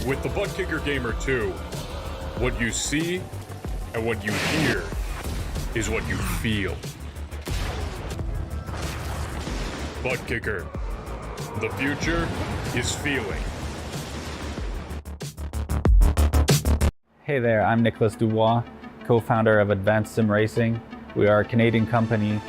With the Butt Kicker Gamer 2, what you see and what you hear is what you feel. Butt Kicker. The future is feeling. Hey there, I'm Nicholas Dubois, co-founder of Advanced Sim Racing. We are a Canadian company.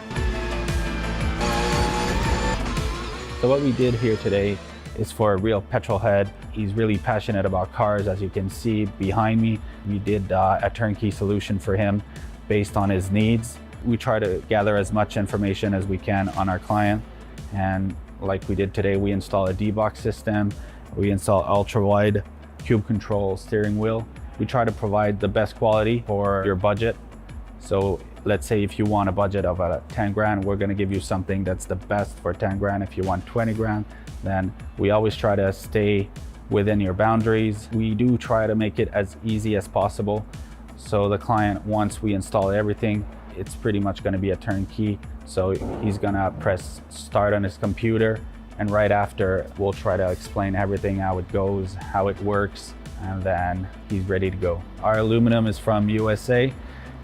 So what we did here today is for a real petrol head. He's really passionate about cars, as you can see behind me. We did a turnkey solution for him based on his needs. We try to gather as much information as we can on our client. And like we did today, we install a D-box system. We install ultra-wide cube control steering wheel. We try to provide the best quality for your budget. So let's say if you want a budget of 10 grand, we're gonna give you something that's the best for 10 grand. If you want 20 grand, then we always try to stay within your boundaries. We do try to make it as easy as possible. So the client, once we install everything, it's pretty much gonna be a turnkey. So he's gonna press start on his computer, and right after, we'll try to explain everything, how it goes, how it works, and then he's ready to go. Our aluminum is from USA,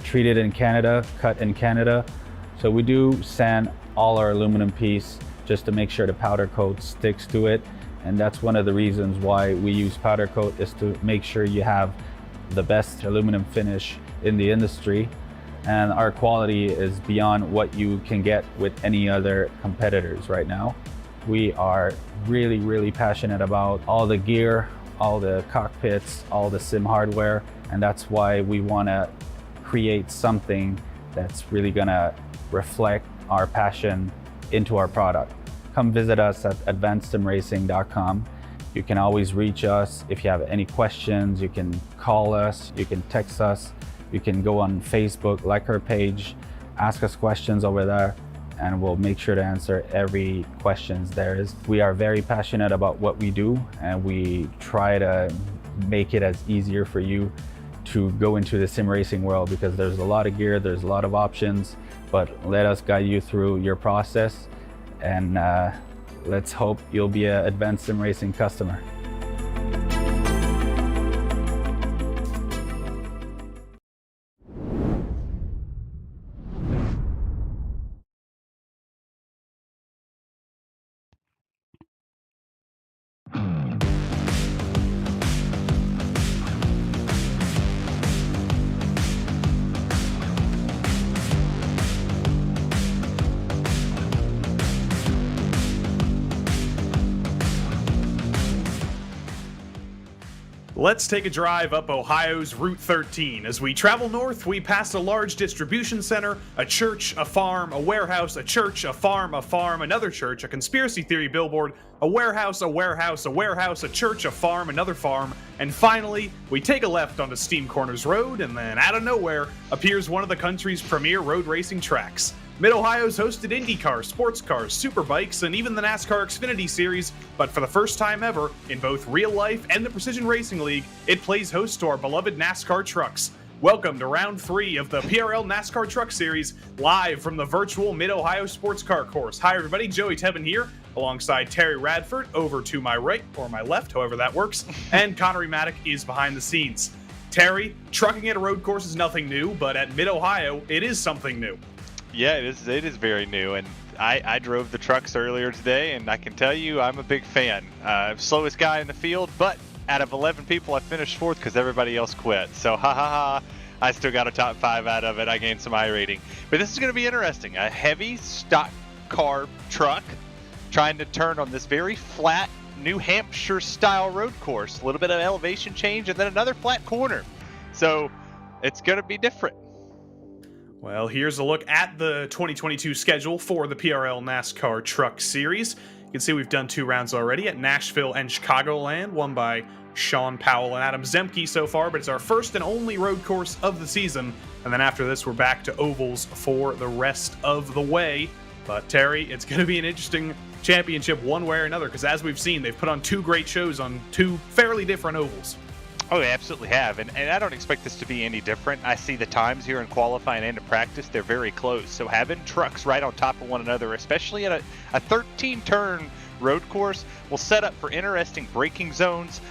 treated in Canada, cut in Canada. So we do sand all our aluminum piece just to make sure the powder coat sticks to it. And that's one of the reasons why we use powder coat, is to make sure you have the best aluminum finish in the industry. And our quality is beyond what you can get with any other competitors right now. We are really, really passionate about all the gear, all the cockpits, all the sim hardware. And that's why we want to create something that's really gonna reflect our passion into our product. Come visit us at advancedsimracing.com. You can always reach us if you have any questions. You can call us, you can text us, you can go on Facebook, like our page, ask us questions over there, and we'll make sure to answer every questions there is. We are very passionate about what we do, and we try to make it as easier for you to go into the sim racing world, because there's a lot of gear, there's a lot of options, but let us guide you through your process, and let's hope you'll be an Advanced Sim Racing customer. Let's take a drive up Ohio's Route 13. As we travel north, we pass a large distribution center, a church, a farm, a warehouse, a church, a farm, another church, a conspiracy theory billboard, a warehouse, a church, a farm, another farm, and finally, we take a left onto Steam Corners Road, and then out of nowhere appears one of the country's premier road racing tracks. Mid-Ohio's hosted IndyCar, sports cars, superbikes, and even the NASCAR Xfinity Series, but for the first time ever, in both real life and the Precision Racing League, it plays host to our beloved NASCAR trucks. Welcome to round 3 of the PRL NASCAR Truck Series, live from the virtual Mid-Ohio Sports Car Course. Hi everybody, Joey Tebben here, alongside Terry Radford, over to my right, or my left, however that works, and Connery Maddock is behind the scenes. Terry, trucking at a road course is nothing new, but at Mid-Ohio, it is something new. Yeah, it is very new, and I drove the trucks earlier today, and I can tell you I'm a big fan. Slowest guy in the field, but out of 11 people, I finished 4th because everybody else quit. So I still got a top 5 out of it. I gained some iRating. But this is going to be interesting. A heavy stock car truck trying to turn on this very flat New Hampshire style road course. A little bit of elevation change and then another flat corner. So it's going to be different. Well, here's a look at the 2022 schedule for the PRL NASCAR Truck Series. You can see we've done 2 rounds already at Nashville and Chicagoland, won by Sean Powell and Adam Zemke so far, but it's our first and only road course of the season. And then after this, we're back to ovals for the rest of the way. But Terry, it's going to be an interesting championship one way or another, because as we've seen, they've put on 2 great shows on 2 fairly different ovals. Oh, they absolutely have, and I don't expect this to be any different. I see the times here in qualifying and in practice, they're very close. So having trucks right on top of one another, especially at a 13-turn road course will set up for interesting braking zones,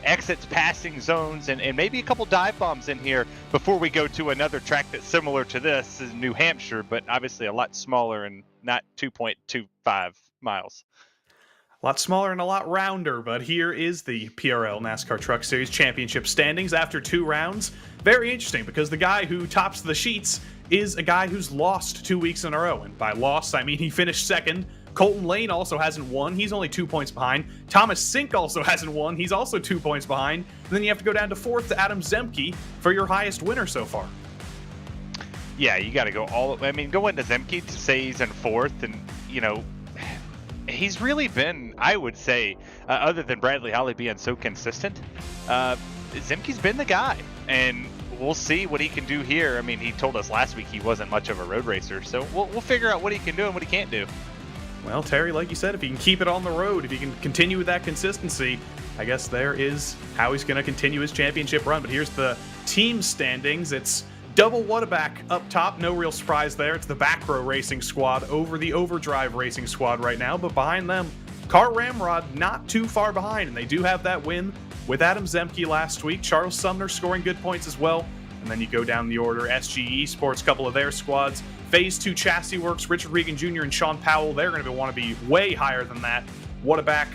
exits, passing zones, and maybe a couple dive bombs in here before we go to another track that's similar to this in New Hampshire, but obviously a lot smaller and not 2.25 miles. A lot smaller and a lot rounder, but here is the PRL NASCAR Truck Series Championship standings after 2 rounds. Very interesting, because the guy who tops the sheets is a guy who's lost 2 weeks in a row. And by lost, I mean he finished second. Colton Lane also hasn't won. He's only 2 points behind. Thomas Sink also hasn't won. He's also 2 points behind. And then you have to go down to 4th to Adam Zemke for your highest winner so far. Yeah, you got to go go into Zemke to say he's in 4th, and, you know, he's really been, I would say, other than Bradley Holly being so consistent, Zemke's been the guy, and we'll see what he can do here. I mean, he told us last week he wasn't much of a road racer, so we'll figure out what he can do and what he can't do. Well, Terry, like you said, if he can keep it on the road, if he can continue with that consistency, I guess there is how he's going to continue his championship run. But here's the team standings. It's double Whataback up top, no real surprise there. It's the Back Row Racing Squad over the Overdrive Racing Squad right now, but behind them, Car Ramrod not too far behind, and they do have that win with Adam Zemke last week. Charles Sumner scoring good points as well, and then you go down the order, SG Esports, couple of their squads, Phase 2 Chassis Works, Richard Regan Jr. and Sean Powell, they're going to want to be way higher than that. Whataback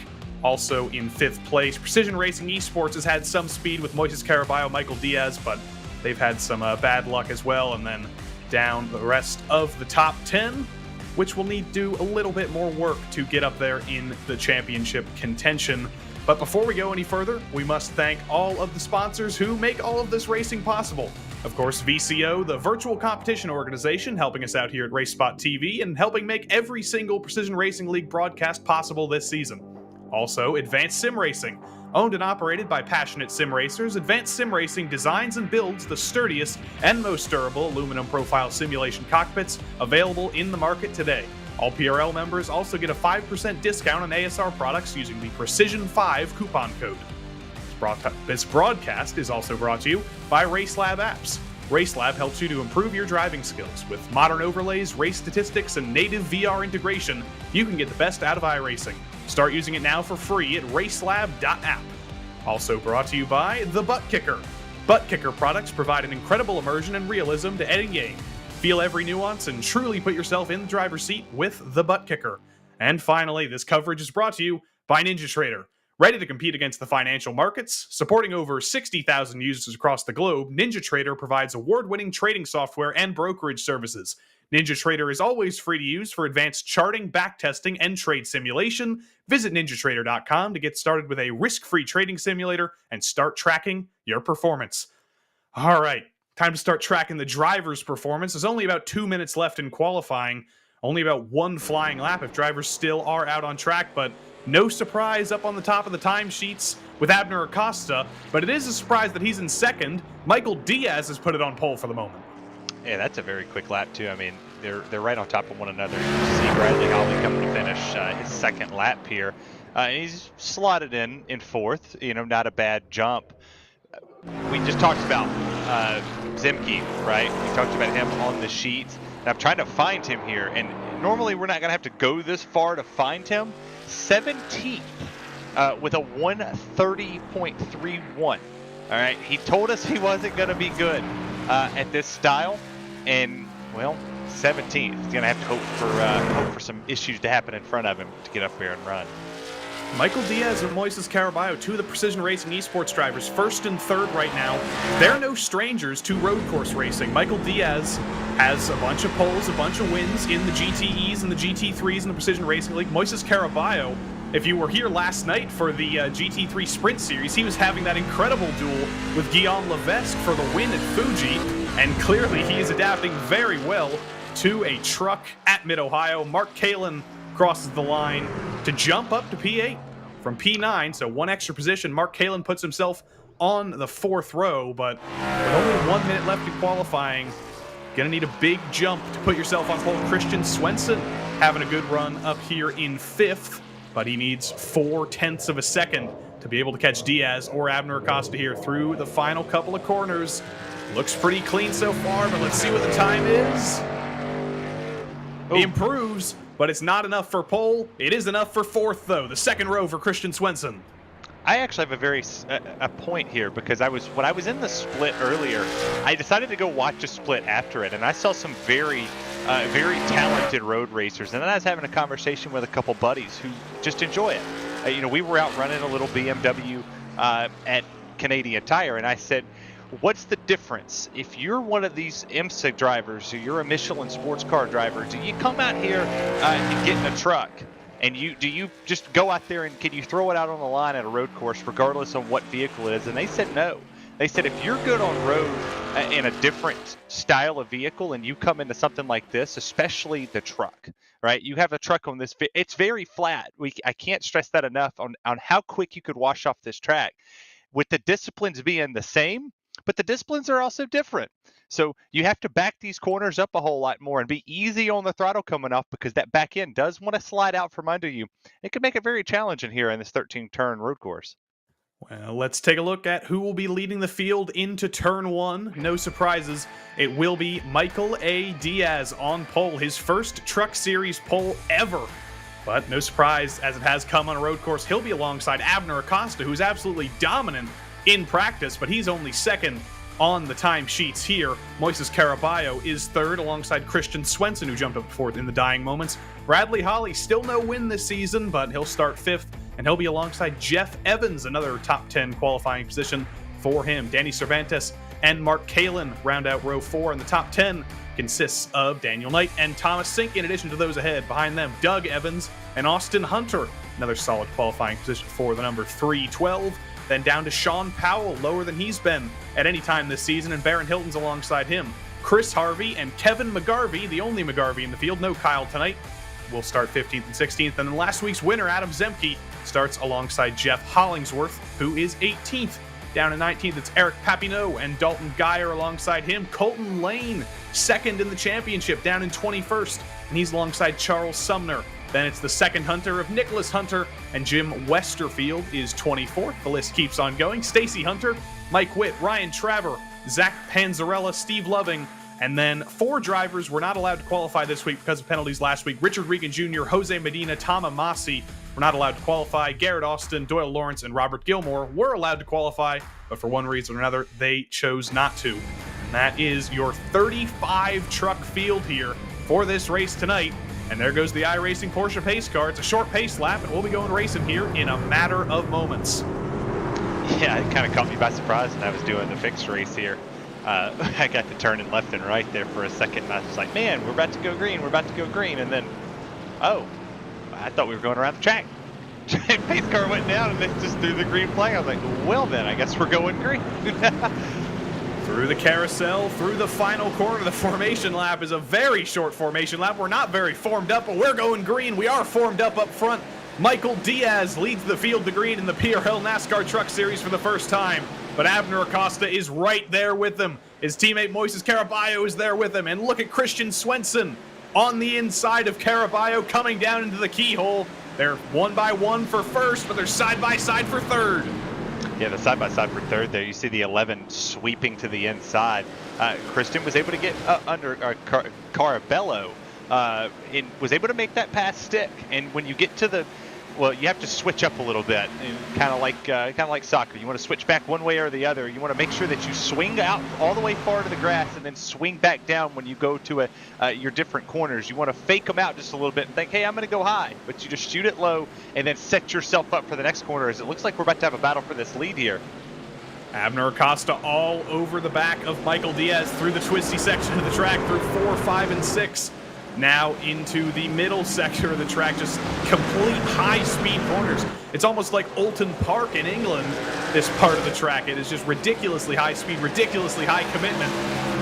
also in 5th place. Precision Racing Esports has had some speed with Moises Caraballo, Michael Diaz, but they've had some bad luck as well. And then down the rest of the top 10, which will need to do a little bit more work to get up there in the championship contention. But before we go any further, we must thank all of the sponsors who make all of this racing possible. Of course, VCO, the virtual competition organization, helping us out here at RaceSpotTV and helping make every single Precision Racing League broadcast possible this season. Also, Advanced Sim Racing. Owned and operated by passionate sim racers, Advanced Sim Racing designs and builds the sturdiest and most durable aluminum profile simulation cockpits available in the market today. All PRL members also get a 5% discount on ASR products using the Precision5 coupon code. This broadcast is also brought to you by RaceLab apps. RaceLab helps you to improve your driving skills. With modern overlays, race statistics, and native VR integration, you can get the best out of iRacing. Start using it now for free at racelab.app. Also brought to you by The Butt Kicker. Butt Kicker products provide an incredible immersion and realism to any game. Feel every nuance and truly put yourself in the driver's seat with The Butt Kicker. And finally, this coverage is brought to you by NinjaTrader. Ready to compete against the financial markets? Supporting over 60,000 users across the globe, NinjaTrader provides award-winning trading software and brokerage services. NinjaTrader is always free to use for advanced charting, backtesting, and trade simulation. Visit ninjatrader.com to get started with a risk-free trading simulator and start tracking your performance. All right, time to start tracking the driver's performance. There's only about 2 minutes left in qualifying. Only about 1 flying lap if drivers still are out on track, but no surprise up on the top of the timesheets with Abner Acosta, but it is a surprise that he's in second. Michael Diaz has put it on pole for the moment. Yeah, that's a very quick lap, too. I mean, they're right on top of one another. You see Bradley Holly coming to finish his second lap here. He's slotted in 4th, you know, not a bad jump. We just talked about Zemke, right? We talked about him on the sheets. And I'm trying to find him here, and normally we're not going to have to go this far to find him. 17th with a 130.31. All right, he told us he wasn't going to be good at this style, and well, 17th. He's going to have to hope for some issues to happen in front of him to get up there and run. Michael Diaz and Moises Caraballo, 2 of the Precision Racing Esports drivers, 1st and 3rd right now. They're no strangers to road course racing. Michael Diaz has a bunch of poles, a bunch of wins in the GTEs and the GT3s in the Precision Racing League. Moises Caraballo, if you were here last night for the GT3 Sprint Series, he was having that incredible duel with Guillaume Levesque for the win at Fuji, and clearly he is adapting very well to a truck at Mid-Ohio. Mark Kalin crosses the line to jump up to P8 from P9, so 1 extra position. Mark Kalin puts himself on the 4th row, but with only 1 minute left in qualifying, gonna need a big jump to put yourself on pole. Christian Swenson having a good run up here in 5th, but he needs 0.4 of a second to be able to catch Diaz or Abner Acosta here through the final couple of corners. Looks pretty clean so far, but let's see what the time is. He improves, but it's not enough for pole. It is enough for fourth, though. The second row for Christian Swenson. I actually have a point here, because when I was in the split earlier, I decided to go watch a split after it, and I saw some very talented road racers, and then I was having a conversation with a couple buddies who just enjoy it. We were out running a little BMW at Canadian Tire, and I said, what's the difference if you're one of these IMSA drivers or you're a Michelin sports car driver? Do you come out here and get in a truck? And do you just go out there and can you throw it out on the line at a road course regardless of what vehicle it is? And they said no. They said if you're good on road in a different style of vehicle and you come into something like this, especially the truck, right? You have a truck on this, it's very flat. I can't stress that enough on how quick you could wash off this track. With the disciplines being the same, but the disciplines are also different. So you have to back these corners up a whole lot more and be easy on the throttle coming off, because that back end does want to slide out from under you. It could make it very challenging here in this 13-turn road course. Well, let's take a look at who will be leading the field into turn one. No surprises. It will be Michael A. Diaz on pole, his first Truck Series pole ever. But no surprise, as it has come on a road course, he'll be alongside Abner Acosta, who's absolutely dominant in practice, but he's only second on the timesheets here. Moises Caraballo is third alongside Christian Swenson, who jumped up fourth in the dying moments. Bradley Holly, still no win this season, but he'll start fifth, and he'll be alongside Jeff Evans, another top 10 qualifying position for him. Danny Cervantes and Mark Kalin round out row 4, and the top 10 consists of Daniel Knight and Thomas Sink, in addition to those ahead. Behind them, Doug Evans and Austin Hunter, another solid qualifying position for the number 312. Then down to Sean Powell, lower than he's been at any time this season, and Barron Hilton's alongside him. Chris Harvey and Kevin McGarvey, the only McGarvey in the field, no Kyle tonight, will start 15th and 16th. And then last week's winner, Adam Zemke, starts alongside Jeff Hollingsworth, who is 18th. Down in 19th, it's Eric Papineau and Dalton Geyer alongside him. Colton Lane, second in the championship, down in 21st, and he's alongside Charles Sumner. Then it's the second Hunter of Nicholas Hunter, and Jim Westerfield is 24th. The list keeps on going. Stacy Hunter, Mike Witt, Ryan Traver, Zach Panzarella, Steve Loving, and then 4 drivers were not allowed to qualify this week because of penalties last week. Richard Regan Jr., Jose Medina, Tom Amasi were not allowed to qualify. Garrett Austin, Doyle Lawrence, and Robert Gilmore were allowed to qualify, but for one reason or another, they chose not to. And that is your 35 truck field here for this race tonight. And there goes the iRacing Porsche pace car. It's a short pace lap, and we'll be going racing here in a matter of moments. Yeah, it kind of caught me by surprise when I was doing the fixed race here. I got to turning left and right there for a second, and I was like, man, we're about to go green, and then, oh, I thought we were going around the track. Pace car went down, and they just threw the green flag. I was like, well then, I guess we're going green. Through the carousel, through the final corner. The formation lap is a very short formation lap. We're not very formed up, but we're going green. We are formed up front. Michael Diaz leads the field to green in the PRL NASCAR Truck Series for the first time, but Abner Acosta is right there with him. His teammate Moises Caraballo is there with him, and look at Christian Swenson on the inside of Caraballo coming down into the keyhole. They're 1 by 1 for first, but they're side by side for third. Yeah, the side-by-side for third there. You see the 11 sweeping to the inside. Christian was able to get under Carabello and was able to make that pass stick. And when you get to the, well, you have to switch up a little bit, kind of like soccer. You want to switch back one way or the other. You want to make sure that you swing out all the way far to the grass and then swing back down when you go to your different corners. You want to fake them out just a little bit and think, hey, I'm going to go high, but you just shoot it low and then set yourself up for the next corner, as it looks like we're about to have a battle for this lead here. Abner Acosta all over the back of Michael Diaz through the twisty section of the track, through 4, 5, and 6. Now into the middle sector of the track, just complete high-speed corners. It's almost like Oulton Park in England, this part of the track. It is just ridiculously high speed, ridiculously high commitment.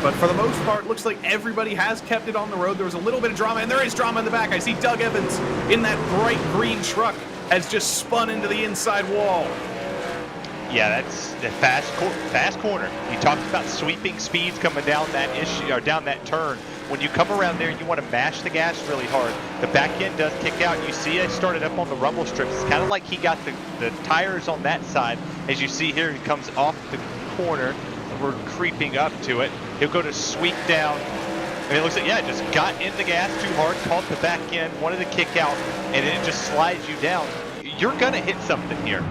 But for the most part, looks like everybody has kept it on the road. There was a little bit of drama, and there is drama in the back. I see Doug Evans in that bright green truck has just spun into the inside wall. Yeah, that's the fast corner. You talked about sweeping speeds coming down that down that turn. When you come around there, you want to mash the gas really hard. The back end does kick out. You see it started up on the rumble strips. It's kind of like he got the tires on that side. As you see here, he comes off the corner. We're creeping up to it. He'll go to sweep down I mean, it looks like, yeah, just got in the gas too hard, caught the back end, wanted to kick out, and it just slides you down. You're going to hit something here.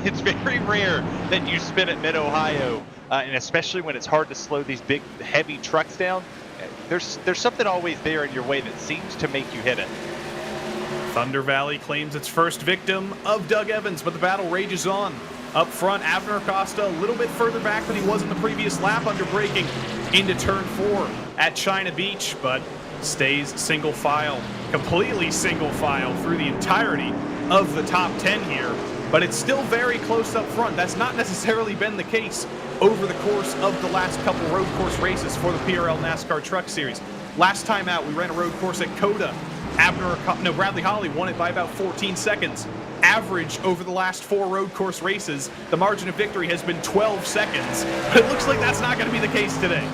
It's very rare that you spin at Mid-Ohio, and especially when it's hard to slow these big, heavy trucks down. There's something always there in your way that seems to make you hit it. Thunder Valley claims its first victim of Doug Evans, but the battle rages on. Up front, Abner Acosta a little bit further back than he was in the previous lap under braking into turn 4 at China Beach, but stays single file, completely single file through the entirety of the top 10 here. But it's still very close up front. That's not necessarily been the case over the course of the last couple road course races for the PRL NASCAR Truck Series. Last time out, we ran a road course at Coda. Bradley Holly won it by about 14 seconds. Average over the last 4 road course races, the margin of victory has been 12 seconds. But it looks like that's not going to be the case today.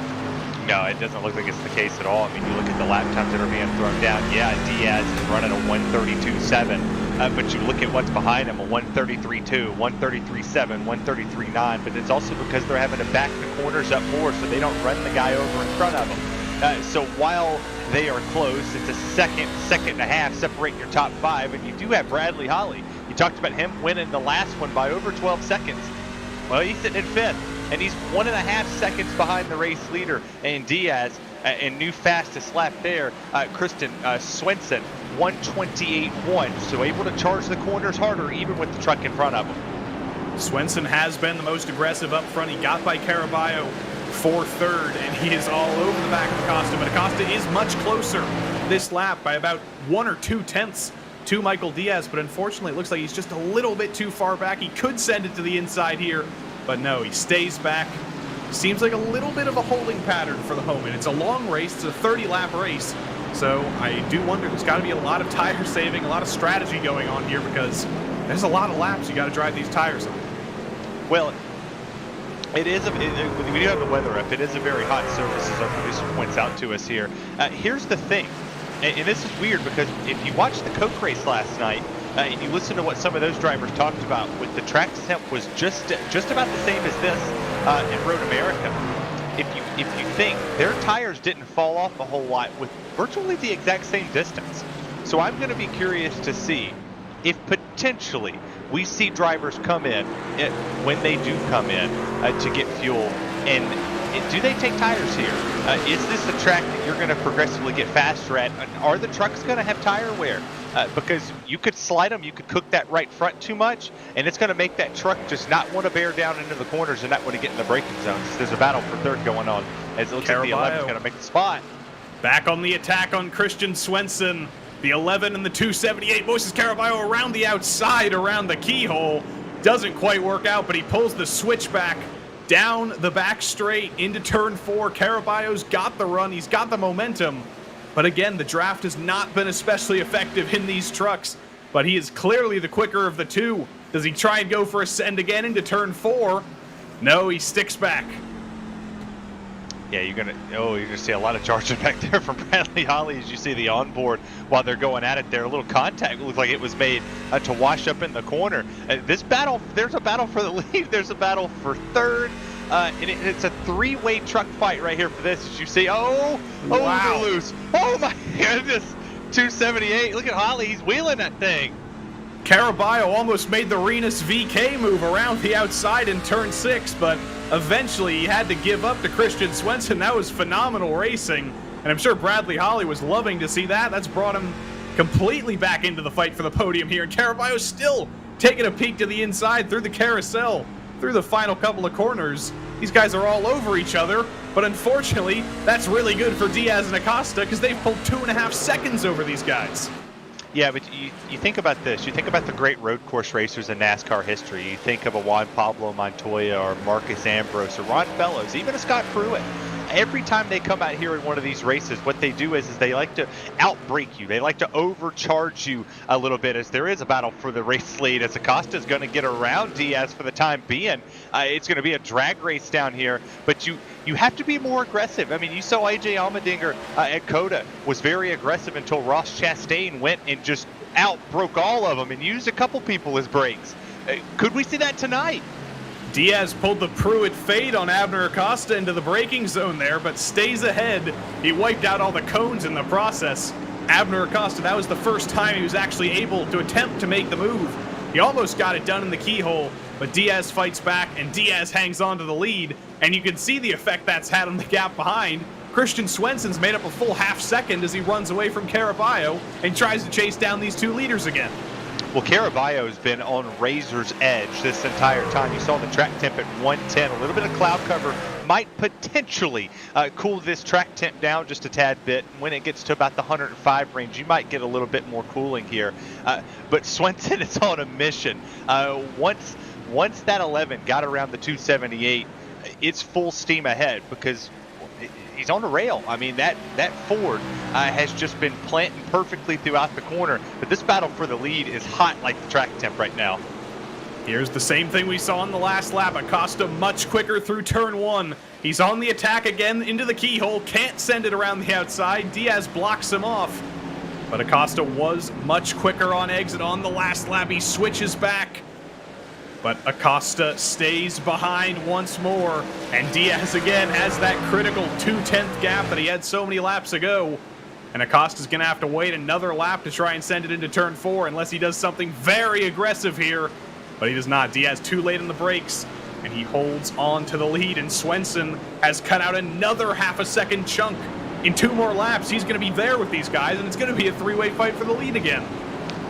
No, it doesn't look like it's the case at all. I mean, you look at the lap times that are being thrown down. Yeah, Diaz is running a 1:32.7, but you look at what's behind him, a 1:33.2, 1:33.7, 1:33.9, but it's also because they're having to back the corners up more so they don't run the guy over in front of them. So while they are close, it's a second and a half separating your top 5, and you do have Bradley Holly. You talked about him winning the last one by over 12 seconds. Well, he's sitting in 5th, and he's 1.5 seconds behind the race leader, and Diaz, and new fastest lap there, Kristen Swenson, 1:28.1, so able to charge the corners harder even with the truck in front of him. Swenson has been the most aggressive up front. He got by Caraballo for 3rd, and he is all over the back of Acosta, but Acosta is much closer this lap by about 1 or 2 tenths to Michael Diaz, but unfortunately it looks like he's just a little bit too far back. He could send it to the inside here, but no, he stays back. Seems like a little bit of a holding pattern for the moment. It's a long race, it's a 30-lap race, so I do wonder, there's got to be a lot of tire saving, a lot of strategy going on here, because there's a lot of laps you got to drive these tires on. Well, it is. We do have the weather up. It is a very hot surface, as our producer points out to us here. Here's the thing, and this is weird because if you watched the Coke race last night and you listen to what some of those drivers talked about, with the track temp was just about the same as this in Road America. If you think their tires didn't fall off a whole lot with virtually the exact same distance, so I'm going to be curious to see if potentially we see drivers come in when they do come in to get fuel, and do they take tires here? Is this a track that you're going to progressively get faster at? Are the trucks going to have tire wear? Because you could slide them, you could cook that right front too much, and it's going to make that truck just not want to bear down into the corners and not want to get in the braking zones. There's a battle for 3rd going on, as it looks like the 11's going to make the spot. Back on the attack on Christian Swenson. The 11 and the 278. Moises Caraballo around the outside, around the keyhole. Doesn't quite work out, but he pulls the switchback down the back straight into turn 4. Caraballo's got the run. He's got the momentum. But again, the draft has not been especially effective in these trucks. But he is clearly the quicker of the two. Does he try and go for a send again into turn 4? No, he sticks back. Yeah, you're gonna see a lot of charging back there from Bradley Holly as you see the onboard while they're going at it there. A little contact looked like it was made to wash up in the corner. This battle, there's a battle for the lead. There's a battle for 3rd. And it's a 3-way truck fight right here for this. As you see, wow. They're loose. Oh my goodness, 278. Look at Holly, he's wheeling that thing. Caraballo almost made the Renus VK move around the outside in turn 6, but eventually he had to give up to Christian Swenson. That was phenomenal racing, and I'm sure Bradley Holly was loving to see that. That's brought him completely back into the fight for the podium here, and Caraballo's still taking a peek to the inside through the carousel, through the final couple of corners. These guys are all over each other, but unfortunately, that's really good for Diaz and Acosta because they've pulled 2.5 seconds over these guys. Yeah, but you think about this. You think about the great road course racers in NASCAR history. You think of a Juan Pablo Montoya or Marcus Ambrose or Ron Fellows, even a Scott Pruitt. Every time they come out here in one of these races, what they do is they like to outbrake you. They like to overcharge you a little bit, as there is a battle for the race lead, as Acosta's going to get around Diaz for the time being. It's going to be a drag race down here, but you have to be more aggressive. I mean, you saw AJ Allmendinger at Coda was very aggressive until Ross Chastain went and just outbroke all of them and used a couple people as brakes. Could we see that tonight? Diaz pulled the Pruitt fade on Abner Acosta into the braking zone there, but stays ahead. He wiped out all the cones in the process. Abner Acosta, that was the first time he was actually able to attempt to make the move. He almost got it done in the keyhole, but Diaz fights back, and Diaz hangs on to the lead, and you can see the effect that's had on the gap behind. Christian Swenson's made up a full half second as he runs away from Caraballo and tries to chase down these two leaders again. Well, Caraballo's been on razor's edge this entire time. You saw the track temp at 110. A little bit of cloud cover might potentially cool this track temp down just a tad bit. When it gets to about the 105 range, you might get a little bit more cooling here. But Swenson is on a mission. Once that 11 got around the 278, it's full steam ahead because he's on the rail. I mean, that Ford has just been planting perfectly throughout the corner. But this battle for the lead is hot like the track temp right now. Here's the same thing we saw in the last lap. Acosta much quicker through turn one. He's on the attack again into the keyhole. Can't send it around the outside. Diaz blocks him off. But Acosta was much quicker on exit on the last lap. He switches back. But Acosta stays behind once more, and Diaz again has that critical 2/10 gap that he had so many laps ago. And Acosta's going to have to wait another lap to try and send it into turn four unless he does something very aggressive here. But he does not. Diaz too late in the brakes, and he holds on to the lead, and Swenson has cut out another half a second chunk. In 2 more laps, he's going to be there with these guys, and it's going to be a 3-way fight for the lead again.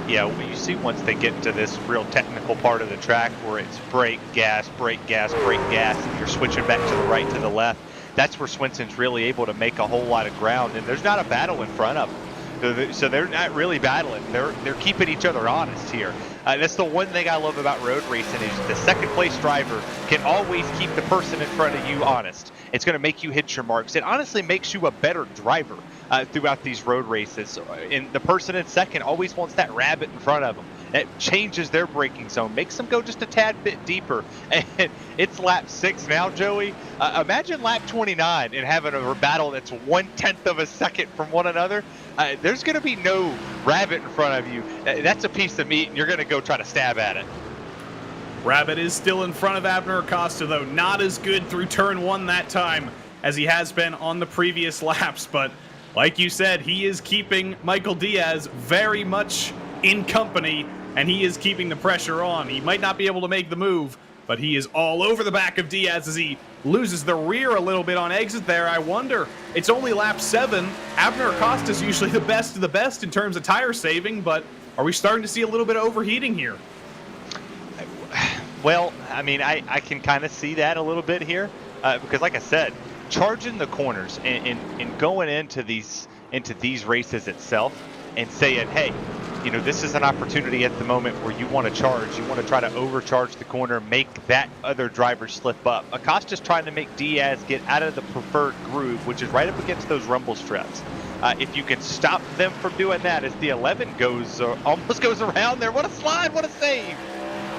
Yeah, well, you see once they get to this real technical part of the track where it's brake, gas, brake, gas, brake, gas, and you're switching back to the right, to the left, that's where Swenson's really able to make a whole lot of ground, and there's not a battle in front of them. So they're not really battling. They're keeping each other honest here. That's the one thing I love about road racing is the second place driver can always keep the person in front of you honest. It's going to make you hit your marks. It honestly makes you a better driver throughout these road races. And the person in second always wants that rabbit in front of them. It changes their braking zone, makes them go just a tad bit deeper. And it's lap 6 now, Joey. Imagine lap 29 and having a battle that's 1/10 of a second from one another. There's going to be no rabbit in front of you. That's a piece of meat, and you're going to go try to stab at it. Rabbit is still in front of Abner Acosta, though. Not as good through turn one that time as he has been on the previous laps. But like you said, he is keeping Michael Diaz very much in company, and he is keeping the pressure on. He might not be able to make the move, but he is all over the back of Diaz as he loses the rear a little bit on exit there. I wonder, it's only lap 7. Abner Acosta is usually the best of the best in terms of tire saving, but are we starting to see a little bit of overheating here? Well, I mean, I can kind of see that a little bit here because, like I said, charging the corners and going into these races itself and saying, hey, you know, this is an opportunity at the moment where you want to charge. You want to try to overcharge the corner, make that other driver slip up. Acosta's trying to make Diaz get out of the preferred groove, which is right up against those rumble strips. If you can stop them from doing that, as the 11 almost goes around there. What a slide, what a save.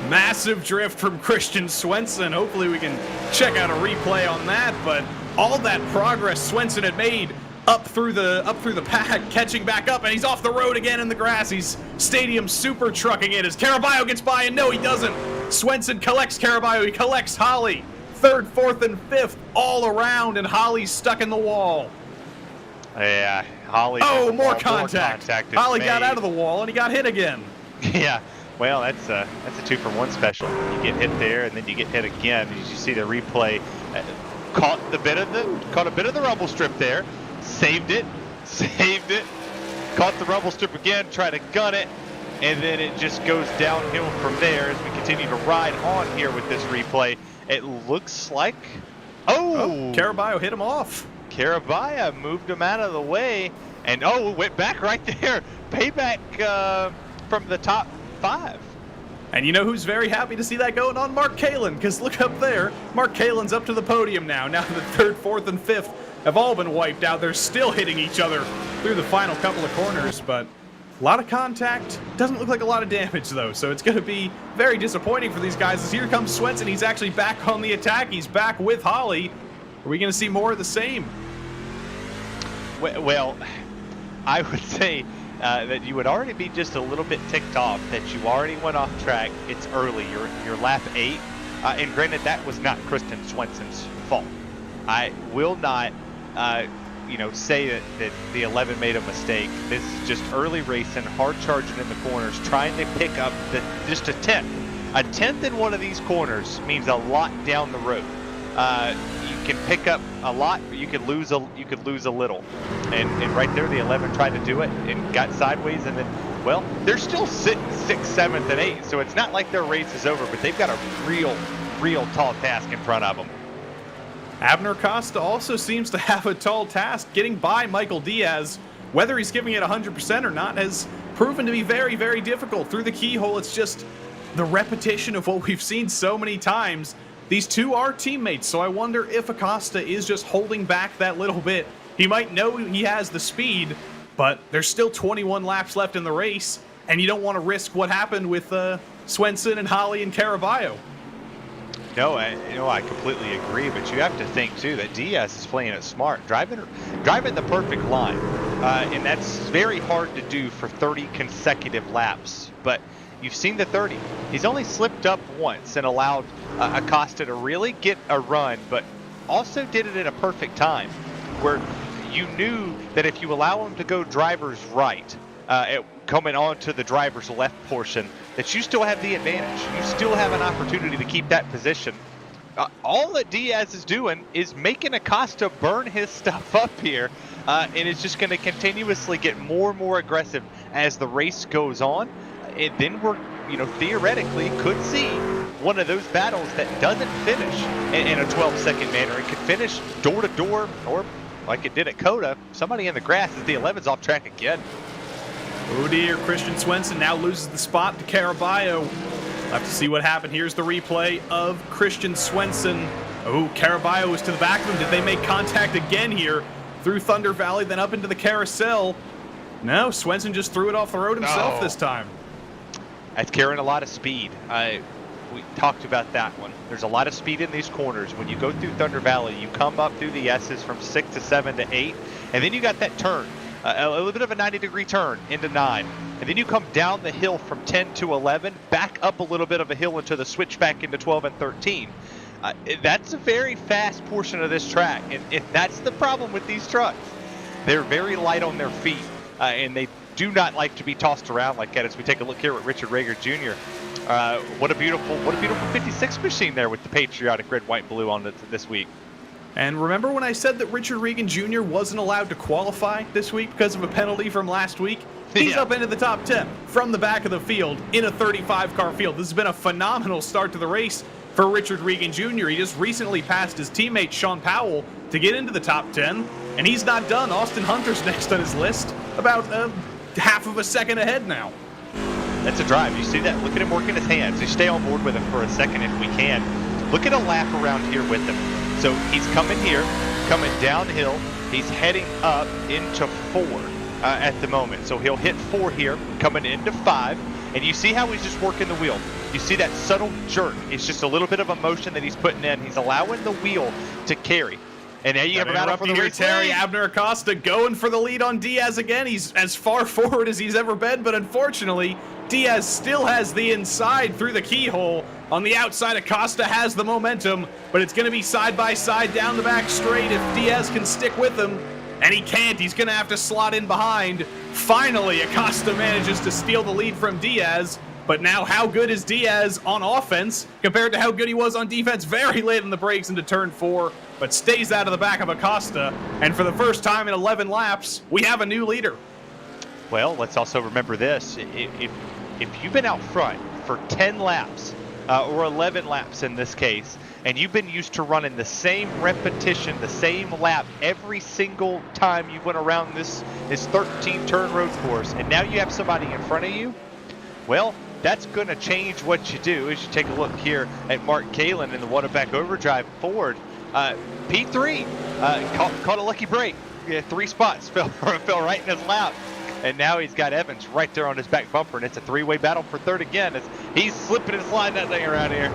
Massive drift from Christian Swenson. Hopefully we can check out a replay on that, but all that progress Swenson had made up through the pack, catching back up, and he's off the road again in the grass. He's stadium super trucking it as Caraballo gets by, and no, he doesn't. Swenson collects Caraballo, he collects Holly. 3rd, 4th, and 5th all around, and Holly's stuck in the wall. Yeah, Holly. Oh, more contact. Holly got out of the wall, and he got hit again. Yeah, well, that's a 2-for-1 special. You get hit there, and then you get hit again. As you see the replay, caught a bit of the rumble strip there. Saved it, caught the rumble strip again, tried to gun it, and then it just goes downhill from there as we continue to ride on here with this replay. It looks like, Caraballo hit him off. Caraballo moved him out of the way, and went back right there. Payback from the top 5. And you know who's very happy to see that going on? Mark Kalin, because look up there. Mark Kalin's up to the podium now. Now the 3rd, 4th, and 5th have all been wiped out. They're still hitting each other through the final couple of corners, but a lot of contact. Doesn't look like a lot of damage, though, so it's going to be very disappointing for these guys. As here comes Swenson. He's actually back on the attack. He's back with Holly. Are we going to see more of the same? Well, I would say that you would already be just a little bit ticked off that you already went off track. It's early. You're lap 8. And granted, that was not Kristen Swenson's fault. I will not, say that the 11 made a mistake. This is just early racing, hard charging in the corners, trying to pick up just a tenth. A tenth in one of these corners means a lot down the road. You can pick up a lot, but you could lose a little. And right there, the 11 tried to do it and got sideways, and then, well, they're still sitting 6th, 7th, and 8th, so it's not like their race is over, but they've got a real tall task in front of them. Abner Costa also seems to have a tall task. Getting by Michael Diaz, whether he's giving it 100% or not, has proven to be very, very difficult. Through the keyhole, it's just the repetition of what we've seen so many times. These two are teammates, so I wonder if Acosta is just holding back that little bit. He might know he has the speed, but there's still 21 laps left in the race, and you don't want to risk what happened with Swenson and Holly and Caraballo. No, I completely agree, but you have to think too that Diaz is playing it smart, driving the perfect line, and that's very hard to do for 30 consecutive laps. But you've seen the 30. He's only slipped up once and allowed Acosta to really get a run, but also did it at a perfect time, where you knew that if you allow him to go driver's right, coming onto the driver's left portion, that you still have the advantage. You still have an opportunity to keep that position. All that Diaz is doing is making Acosta burn his stuff up here, and it's just going to continuously get more and more aggressive as the race goes on. And then we're, theoretically could see one of those battles that doesn't finish in a 12-second manner. It could finish door to door, or like it did at Coda, somebody in the grass as the 11's off track again. Oh dear, Christian Swenson now loses the spot to Caraballo. We'll have to see what happened. Here's the replay of Christian Swenson. Oh, Caraballo was to the back of him. Did they make contact again here through Thunder Valley, then up into the carousel? No, Swenson just threw it off the road himself this time. That's carrying a lot of speed. We talked about that one. There's a lot of speed in these corners. When you go through Thunder Valley, you come up through the S's from 6 to 7 to 8, and then you got that turn. A little bit of a 90-degree turn into 9. And then you come down the hill from 10 to 11, back up a little bit of a hill into the switchback into 12 and 13. That's a very fast portion of this track. And that's the problem with these trucks. They're very light on their feet, and they do not like to be tossed around like that. As we take a look here at Richard Rager Jr., what a beautiful 56 machine there with the patriotic red, white, blue on it this week. And remember when I said that Richard Regan Jr. wasn't allowed to qualify this week because of a penalty from last week? He's up into the top 10 from the back of the field in a 35-car field. This has been a phenomenal start to the race for Richard Regan Jr. He just recently passed his teammate Sean Powell to get into the top 10, and he's not done. Austin Hunter's next on his list, about half of a second ahead now. That's a drive. You see that? Look at him working his hands. You stay on board with him for a second if we can. Look at a lap around here with him. So he's coming here, coming downhill. He's heading up into 4 at the moment. So he'll hit 4 here, coming into 5. And you see how he's just working the wheel. You see that subtle jerk. It's just a little bit of a motion that he's putting in. He's allowing the wheel to carry. And now you have a battle for the lead. Terry, Abner Acosta going for the lead on Diaz again. He's as far forward as he's ever been, but unfortunately, Diaz still has the inside through the keyhole. On the outside, Acosta has the momentum, but it's going to be side by side down the back straight if Diaz can stick with him. And he can't. He's going to have to slot in behind. Finally, Acosta manages to steal the lead from Diaz. But now, how good is Diaz on offense compared to how good he was on defense? Very late in the brakes into turn 4, but stays out of the back of Acosta. And for the first time in 11 laps, we have a new leader. Well, let's also remember this. If you've been out front for 10 laps, or 11 laps in this case, and you've been used to running the same repetition, the same lap every single time you went around this 13-turn road course, and now you have somebody in front of you, well, that's going to change what you do. As you take a look here at Mark Kalin in the Waterback Overdrive Ford, P3 caught a lucky break. 3 spots fell right in his lap. And now he's got Evans right there on his back bumper, and it's a 3-way battle for 3rd again as he's slipping and sliding that thing around here.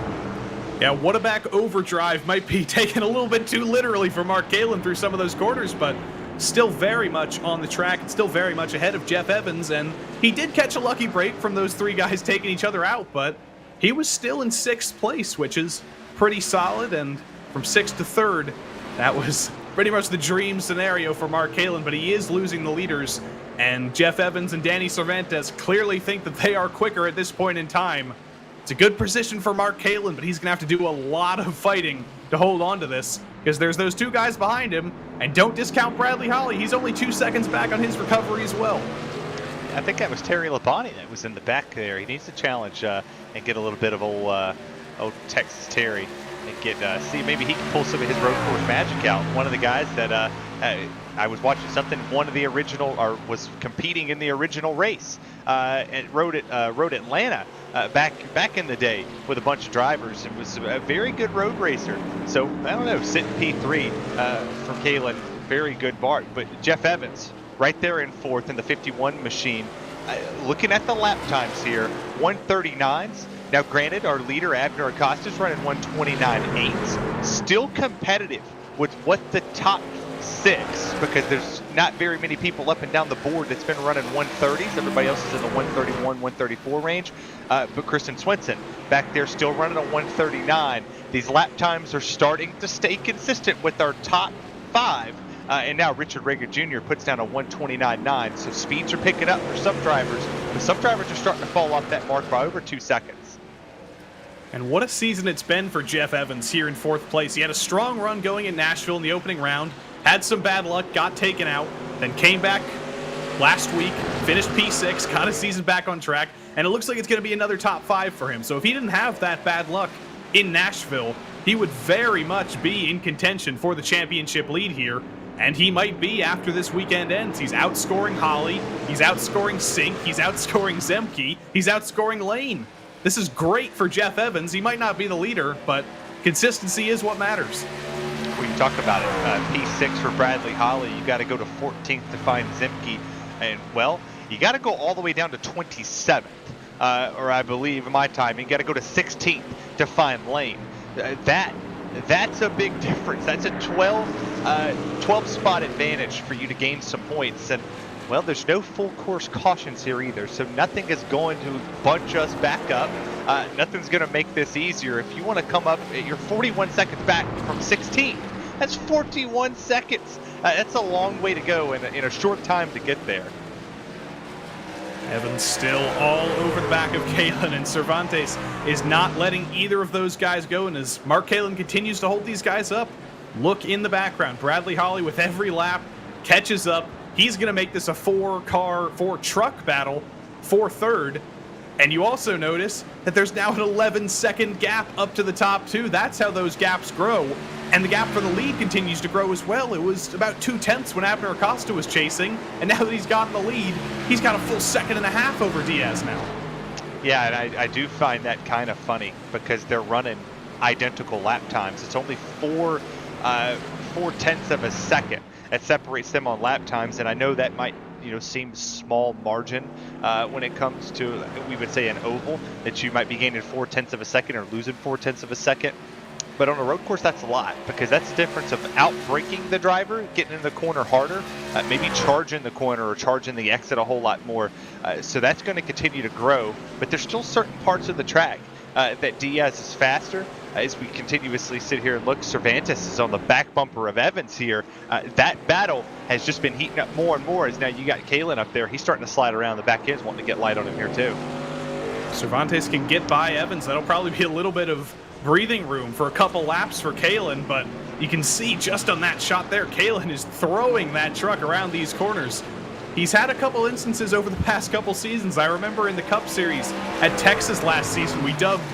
Yeah, Waterback Overdrive might be taken a little bit too literally for Mark Kalin through some of those quarters, but still very much on the track and still very much ahead of Jeff Evans. And he did catch a lucky break from those 3 guys taking each other out, but he was still in 6th place, which is pretty solid, and from 6th to 3rd, that was pretty much the dream scenario for Mark Kalin, but he is losing the leaders, and Jeff Evans and Danny Cervantes clearly think that they are quicker at this point in time. It's a good position for Mark Kalin, but he's going to have to do a lot of fighting to hold on to this, because there's those 2 guys behind him, and don't discount Bradley Holly. He's only 2 seconds back on his recovery as well. I think that was Terry Labonte that was in the back there. He needs to challenge and get a little bit of old Texas Terry and get see maybe he can pull some of his road course magic out. One of the guys that I was watching something. One of the original or was competing in the original race and rode Atlanta back in the day with a bunch of drivers. It was a very good road racer. So I don't know, sitting P3 from Kalin, very good bar. But Jeff Evans right there in 4th in the 51 machine. Looking at the lap times here, 139s. Now, granted, our leader, Abner Acosta, is running 129.8. Still competitive with what the top 6, because there's not very many people up and down the board that's been running 130s. Everybody else is in the 131, 134 range. But Kristen Swenson back there still running a 139. These lap times are starting to stay consistent with our top 5. And now Richard Rager Jr. puts down a 129.9. So speeds are picking up for some drivers, but some drivers are starting to fall off that mark by over 2 seconds. And what a season it's been for Jeff Evans here in 4th place. He had a strong run going in Nashville in the opening round, had some bad luck, got taken out, then came back last week, finished P6, got his season back on track, and it looks like it's going to be another top 5 for him. So if he didn't have that bad luck in Nashville, he would very much be in contention for the championship lead here. And he might be after this weekend ends. He's outscoring Holly, he's outscoring Sink, he's outscoring Zemke, he's outscoring Lane. This is great for Jeff Evans. He might not be the leader, but consistency is what matters. We talk about it. P6 for Bradley Holly. You got to go to 14th to find Zemke. And, well, you got to go all the way down to 27th. Or I believe in my time, you got to go to 16th to find Lane. That's a big difference. That's a 12 spot advantage for you to gain some points. And, well, there's no full course cautions here either, so nothing is going to bunch us back up. Nothing's going to make this easier. If you want to come up, you're 41 seconds back from 16. That's 41 seconds. That's a long way to go in a short time to get there. Evans still all over the back of Kalin, and Cervantes is not letting either of those guys go. And as Mark Kalin continues to hold these guys up, look in the background. Bradley Holly with every lap catches up. He's going to make this a 4-truck battle for 3rd. And you also notice that there's now an 11-second gap up to the top 2. That's how those gaps grow. And the gap for the lead continues to grow as well. It was about 2/10 when Abner Acosta was chasing. And now that he's gotten the lead, he's got a full 1.5 seconds over Diaz now. Yeah, and I do find that kind of funny because they're running identical lap times. It's only 4/10 of a second that separates them on lap times, and I know that might seem small margin when it comes to, we would say, an oval, that you might be gaining 4/10 of a second or losing 4/10 of a second. But on a road course, that's a lot, because that's the difference of outbraking the driver, getting in the corner harder, maybe charging the corner or charging the exit a whole lot more. So that's going to continue to grow, but there's still certain parts of the track that Diaz is faster. As we continuously sit here and look, Cervantes is on the back bumper of Evans here. That battle has just been heating up more and more, as now you got Kalin up there. He's starting to slide around the back ends, wanting to get light on him here too. Cervantes can get by Evans. That'll probably be a little bit of breathing room for a couple laps for Kalin, but you can see just on that shot there, Kalin is throwing that truck around these corners. He's had a couple instances over the past couple seasons. I remember in the Cup Series at Texas last season, we dubbed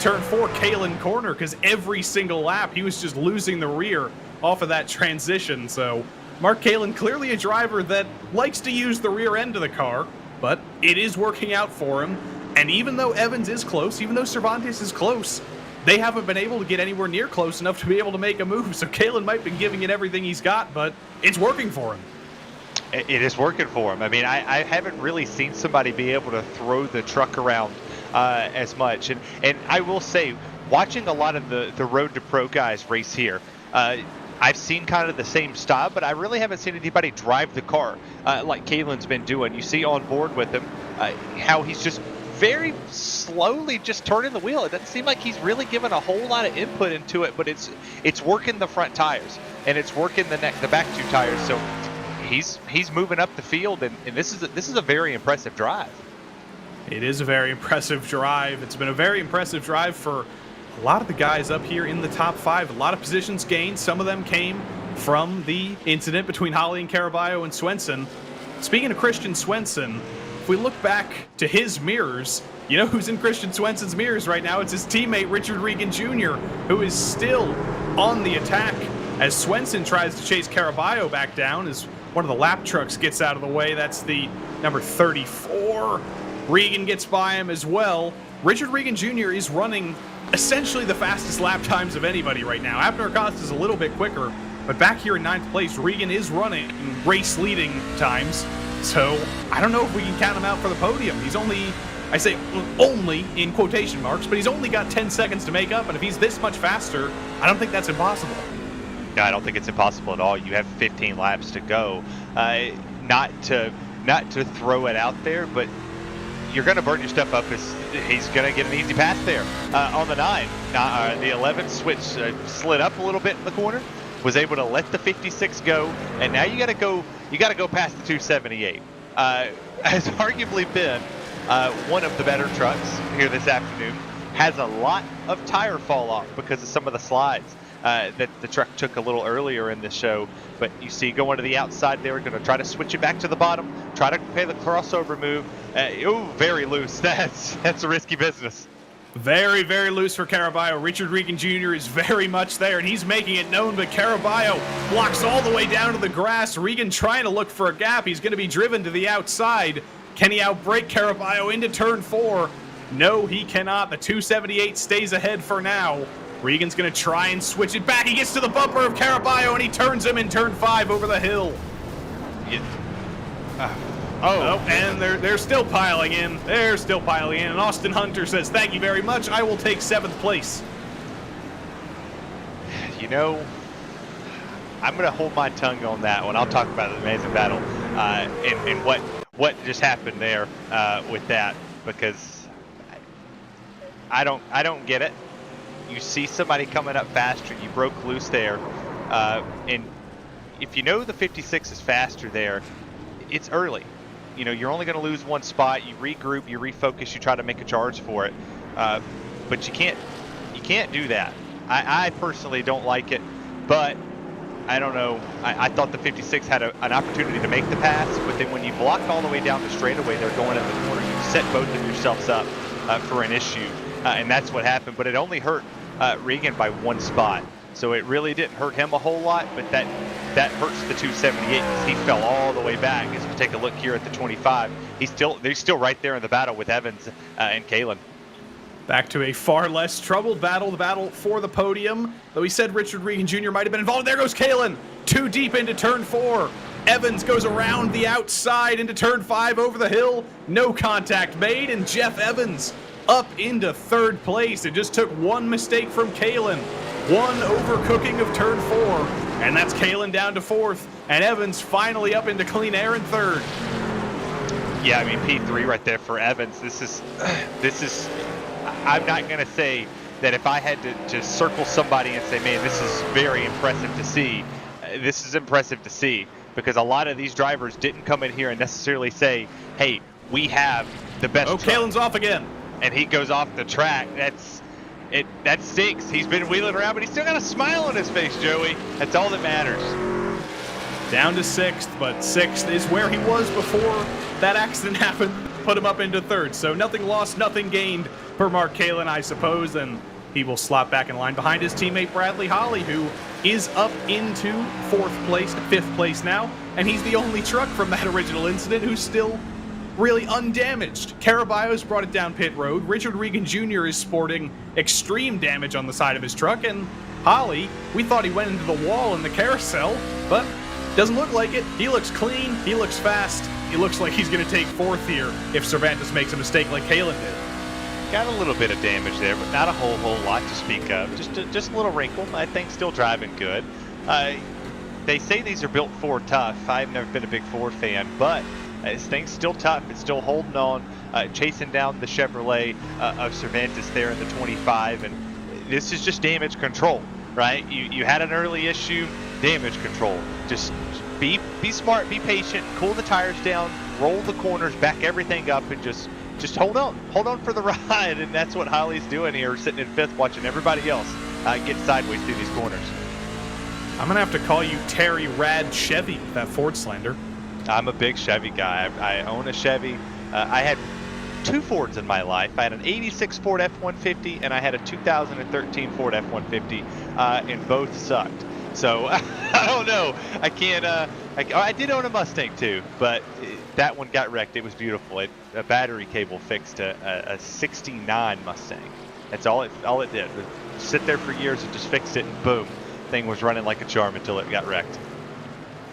turn 4 Kalin corner because every single lap he was just losing the rear off of that transition. So Mark Kalin, clearly a driver that likes to use the rear end of the car, but it is working out for him. And even though Evans is close, even though Cervantes is close, they haven't been able to get anywhere near close enough to be able to make a move. So Kalin might be giving it everything he's got, but it's working for him. It is working for him. I mean, I haven't really seen somebody be able to throw the truck around as much. And I will say, watching a lot of the Road to Pro guys race here, I've seen kind of the same style, but I really haven't seen anybody drive the car like Kalin's been doing. You see on board with him how he's just very slowly just turning the wheel. It doesn't seem like he's really given a whole lot of input into it, but it's working the front tires and it's working the back 2 tires. So he's moving up the field, and this is a very impressive drive. It is a very impressive drive. It's been a very impressive drive for a lot of the guys up here in the top 5. A lot of positions gained. Some of them came from the incident between Holly and Caraballo and Swenson. Speaking of Christian Swenson, if we look back to his mirrors, you know who's in Christian Swenson's mirrors right now? It's his teammate Richard Regan Jr., who is still on the attack as Swenson tries to chase Caraballo back down as one of the lap trucks gets out of the way. That's the number 34. Regan gets by him as well. Richard Regan Jr. is running essentially the fastest lap times of anybody right now. Abner Acosta is a little bit quicker, but back here in 9th place, Regan is running race-leading times. So I don't know if we can count him out for the podium. He's only, I say only in quotation marks, but he's only got 10 seconds to make up, and if he's this much faster, I don't think that's impossible. No, I don't think it's impossible at all. You have 15 laps to go. Not to throw it out there, but you're going to burn your stuff up. He's going to get an easy pass there on the 9. The 11 switch slid up a little bit in the corner, was able to let the 56 go, and now you got to go past the 278. Has arguably been one of the better trucks here this afternoon. Has a lot of tire fall off because of some of the slides that the truck took a little earlier in the show. But you see going to the outside there, going to try to switch it back to the bottom, try to play the crossover move. Very loose. That's a risky business. Very, very loose for Caraballo. Richard Regan Jr. is very much there, and he's making it known, but Caraballo blocks all the way down to the grass. Regan trying to look for a gap. He's going to be driven to the outside. Can he outbrake Caraballo into turn 4? No, he cannot. The 278 stays ahead for now. Regan's going to try and switch it back. He gets to the bumper of Caraballo, and he turns him in turn 5 over the hill. And they're still piling in. They're still piling in. And Austin Hunter says, "Thank you very much. I will take 7th place." You know, I'm going to hold my tongue on that one. I'll talk about the amazing battle and what just happened there with that, because I don't get it. You see somebody coming up faster, you broke loose there, and if you know the 56 is faster there, it's early. You know, you're only going to lose one spot. You regroup, you refocus, you try to make a charge for it, but you can't do that. I personally don't like it, but I don't know. I thought the 56 had an opportunity to make the pass, but then when you block all the way down the straightaway, they're going in the corner. You set both of yourselves up for an issue, and that's what happened. But it only hurt Regan by 1 spot, so it really didn't hurt him a whole lot. But that hurts the 278 because he fell all the way back. As we take a look here at the 25, they're still right there in the battle with Evans and Kalen. Back to a far less troubled battle, the battle for the podium. Though he said Richard Regan Jr. might have been involved. There goes Kalen, too deep into turn 4. Evans goes around the outside into turn 5 over the hill. No contact made, and Jeff Evans up into 3rd place. It just took one mistake from Kalen. One overcooking of turn 4, and that's Kalen down to 4th, and Evans finally up into clean air in 3rd. Yeah, I mean, P3 right there for Evans. This is. I'm not going to say that if I had to circle somebody and say, man, this is very impressive to see. This is impressive to see because a lot of these drivers didn't come in here and necessarily say, hey, we have the best truck. Kalen's off again. And he goes off the track. That stinks. He's been wheeling around, but he's still got a smile on his face, Joey. That's all that matters. Down to 6th, but 6th is where he was before that accident happened. Put him up into 3rd. So nothing lost, nothing gained for Mark Kalen, I suppose. And he will slot back in line behind his teammate Bradley Holly, who is up into 4th place, 5th place now. And he's the only truck from that original incident who's still really undamaged. Caraballo's brought it down pit road. Richard Regan Jr. is sporting extreme damage on the side of his truck. And Holly, we thought he went into the wall in the carousel, but doesn't look like it. He looks clean. He looks fast. He looks like he's going to take 4th here if Cervantes makes a mistake like Kalen did. Got a little bit of damage there, but not a whole lot to speak of. Just a little wrinkle. I think still driving good. They say these are built Ford tough. I've never been a big Ford fan, but This thing's still tough. It's still holding on, chasing down the Chevrolet of Cervantes there in the 25, and this is just damage control, right? You had an early issue, damage control. Just be smart, be patient, cool the tires down, roll the corners, back everything up, and just hold on for the ride. And that's what Holly's doing here, sitting in 5th, watching everybody else get sideways through these corners. I'm gonna have to call you Terry Rad Chevy, that Ford slander. I'm a big Chevy guy. I own a Chevy. I had 2 Fords in my life. I had an 86 Ford F-150 and I had a 2013 Ford F-150, and both sucked. So I don't know. I can't. I did own a Mustang too, but that one got wrecked. It was beautiful. A battery cable fixed a '69 Mustang. That's all it did. Sit there for years and just fixed it, and boom, thing was running like a charm until it got wrecked.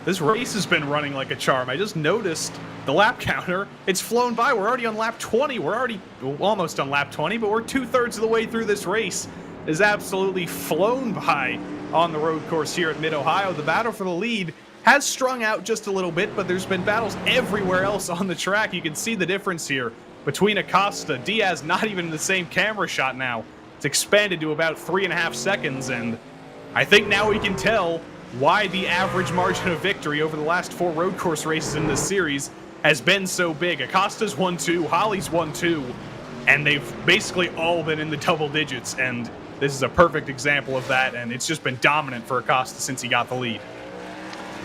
This race has been running like a charm. I just noticed the lap counter. It's flown by. We're already on lap 20. We're already almost on lap 20, but we're 2/3 of the way through this race. It has absolutely flown by on the road course here at Mid-Ohio. The battle for the lead has strung out just a little bit, but there's been battles everywhere else on the track. You can see the difference here between Acosta. Diaz not even in the same camera shot now. It's expanded to about 3.5 seconds, and I think now we can tell why the average margin of victory over the last 4 road course races in this series has been so big. Acosta's won 2, Holly's won 2, and they've basically all been in the double digits, and this is a perfect example of that, and it's just been dominant for Acosta since he got the lead.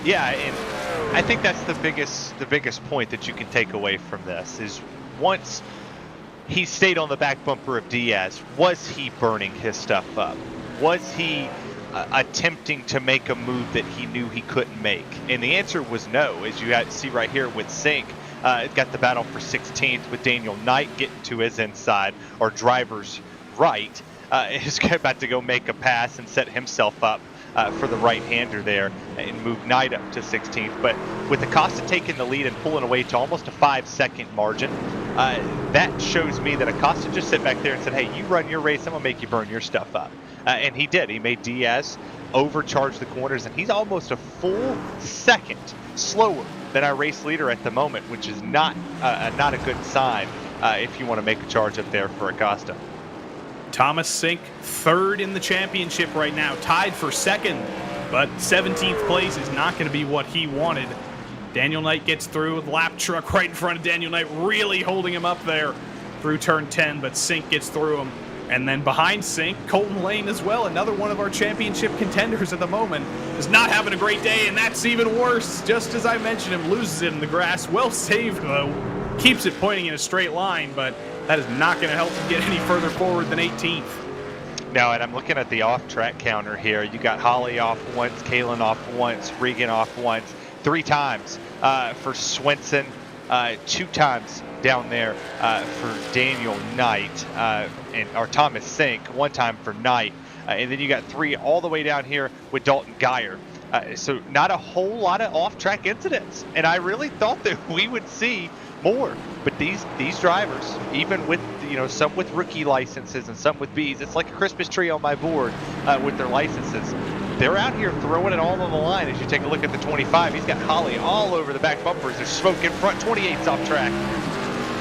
Yeah, and I think that's the biggest point that you can take away from this is once he stayed on the back bumper of Diaz, was he burning his stuff up? Was he attempting to make a move that he knew he couldn't make? And the answer was no, as you see right here with Sink. It got the battle for 16th with Daniel Knight getting to his inside, or driver's right. Is about to go make a pass and set himself up for the right-hander there and move Knight up to 16th. But with Acosta taking the lead and pulling away to almost a 5-second margin, that shows me that Acosta just sat back there and said, hey, you run your race, I'm going to make you burn your stuff up. And he did. He made Diaz overcharge the corners, and he's almost a full second slower than our race leader at the moment, which is not a good sign if you want to make a charge up there for Acosta. Thomas Sink, 3rd in the championship right now, tied for 2nd, but 17th place is not going to be what he wanted. Daniel Knight gets through with lap truck right in front of Daniel Knight, really holding him up there through turn 10, but Sink gets through him. And then behind Sink, Colton Lane as well, another one of our championship contenders at the moment, is not having a great day, and that's even worse. Just as I mentioned him, loses it in the grass. Well saved, though. Keeps it pointing in a straight line, but that is not going to help him get any further forward than 18th. No, and I'm looking at the off-track counter here. You got Holly off once, Kalen off once, Regan off once, 3 times for Swenson, 2 times down there for Daniel Knight, or Thomas Sink, 1 time for Knight. And then you got 3 all the way down here with Dalton Geyer. So not a whole lot of off-track incidents. And I really thought that we would see more. But these drivers, even with some with rookie licenses and some with Bs, it's like a Christmas tree on my board with their licenses. They're out here throwing it all on the line. As you take a look at the 25, he's got Holly all over the back bumpers. There's smoke in front. 28's off track.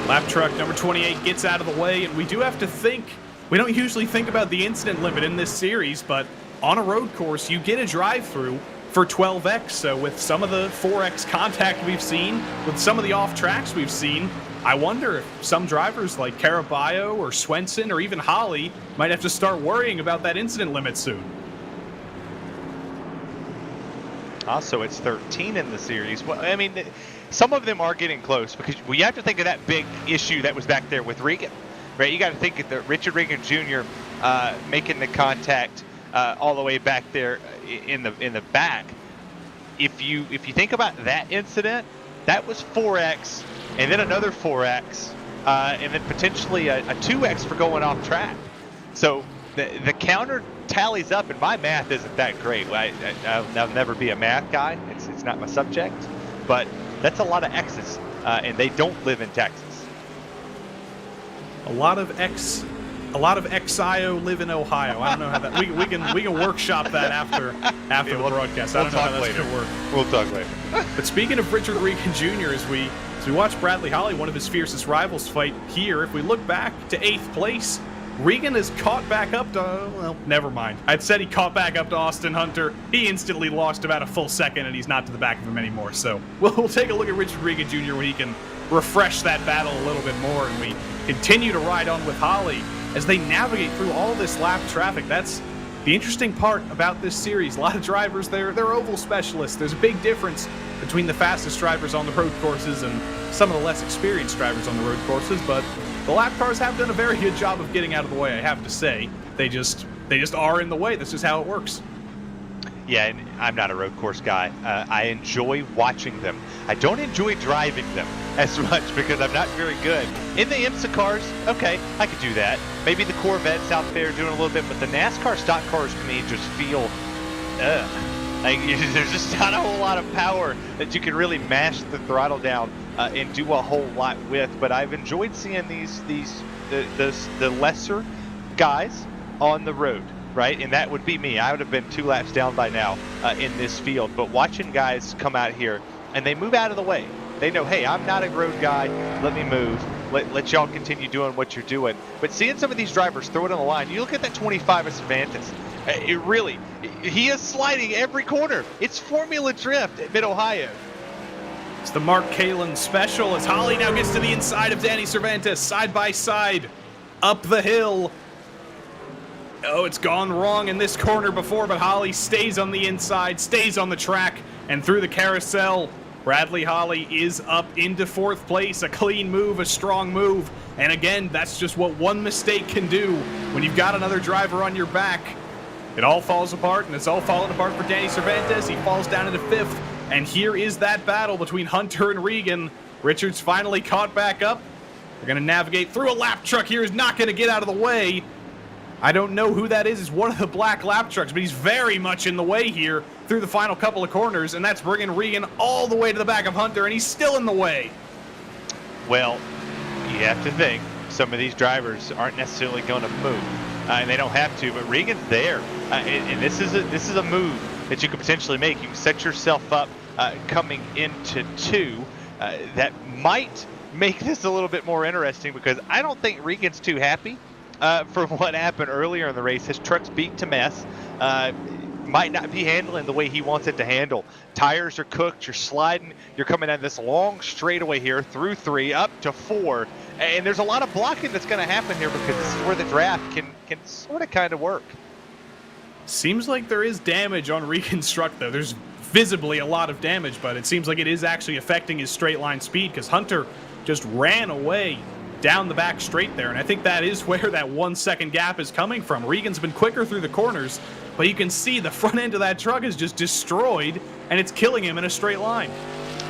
Lap truck number 28 gets out of the way, and we do have to think. We don't usually think about the incident limit in this series, but on a road course, you get a drive-through for 12x. So with some of the 4x contact we've seen, with some of the off-tracks we've seen, I wonder if some drivers like Caraballo or Swenson or even Holly might have to start worrying about that incident limit soon. Also, it's 13 in the series. Well, I mean, some of them are getting close because you have to think of that big issue that was back there with Regan, right? You got to think of the Richard Regan Jr. Making the contact all the way back there in the back. If you think about that incident, that was 4x, and then another 4x, and then potentially a 2x for going off track. So the counter tallies up, and my math isn't that great. I'll never be a math guy. It's not my subject, but that's a lot of X's, and they don't live in Texas. A lot of X A lot of XIO live in Ohio. I don't know how that. We can workshop that after the broadcast. I don't know how that's going to work. We'll talk later. But speaking of Richard Regan Jr., as we watch Bradley Holly, one of his fiercest rivals, fight here, if we look back to 8th place, Regan has caught back up to, well, never mind. I'd said he caught back up to Austin Hunter. He instantly lost about a full second, and he's not to the back of him anymore. So we'll take a look at Richard Regan Jr. when he can refresh that battle a little bit more, and we continue to ride on with Holly as they navigate through all this lap traffic. That's the interesting part about this series. A lot of drivers, they're oval specialists. There's a big difference between the fastest drivers on the road courses and some of the less experienced drivers on the road courses, but the lap cars have done a very good job of getting out of the way, I have to say. They just are in the way. This is how it works. Yeah, and I'm not a road course guy. I enjoy watching them. I don't enjoy driving them as much because I'm not very good. In the IMSA cars, okay, I could do that. Maybe the Corvettes out there doing a little bit, but the NASCAR stock cars to me just feel, like there's just not a whole lot of power that you can really mash the throttle down and do a whole lot with. But I've enjoyed seeing the lesser guys on the road. Right, and that would be me. I would have been 2 laps down by now in this field. But watching guys come out here and they move out of the way. They know, hey, I'm not a road guy. Let me move. Let y'all continue doing what you're doing. But seeing some of these drivers throw it on the line, you look at that 25 of Cervantes. He is sliding every corner. It's Formula Drift at Mid-Ohio. It's the Mark Kalin special as Holly now gets to the inside of Danny Cervantes, side by side, up the hill. Oh, it's gone wrong in this corner before, but Holly stays on the inside, stays on the track, and through the carousel. Bradley Holly is up into 4th place. A clean move, a strong move. And again, that's just what one mistake can do when you've got another driver on your back. It all falls apart, and it's all falling apart for Danny Cervantes. He falls down into 5th, and here is that battle between Hunter and Regan. Richards finally caught back up. They're going to navigate through a lap truck here. He's not going to get out of the way. I don't know who that is. It's one of the black lap trucks, but he's very much in the way here through the final couple of corners, and that's bringing Regan all the way to the back of Hunter, and he's still in the way. Well, you have to think some of these drivers aren't necessarily going to move, and they don't have to, but Regan's there, and this is a move that you could potentially make. You can set yourself up coming into 2. That might make this a little bit more interesting because I don't think Regan's too happy for what happened earlier in the race. His truck's beat to mess. Might not be handling the way he wants it to handle. Tires are cooked. You're sliding. You're coming down this long straightaway here through 3 up to 4. And there's a lot of blocking that's going to happen here because this is where the draft can sort of kind of work. Seems like there is damage on Regan's truck, though. There's visibly a lot of damage, but it seems like it is actually affecting his straight line speed because Hunter just ran away down the back straight there, and I think that is where that 1 second gap is coming from. Regan's been quicker through the corners, but you can see the front end of that truck is just destroyed, and it's killing him in a straight line.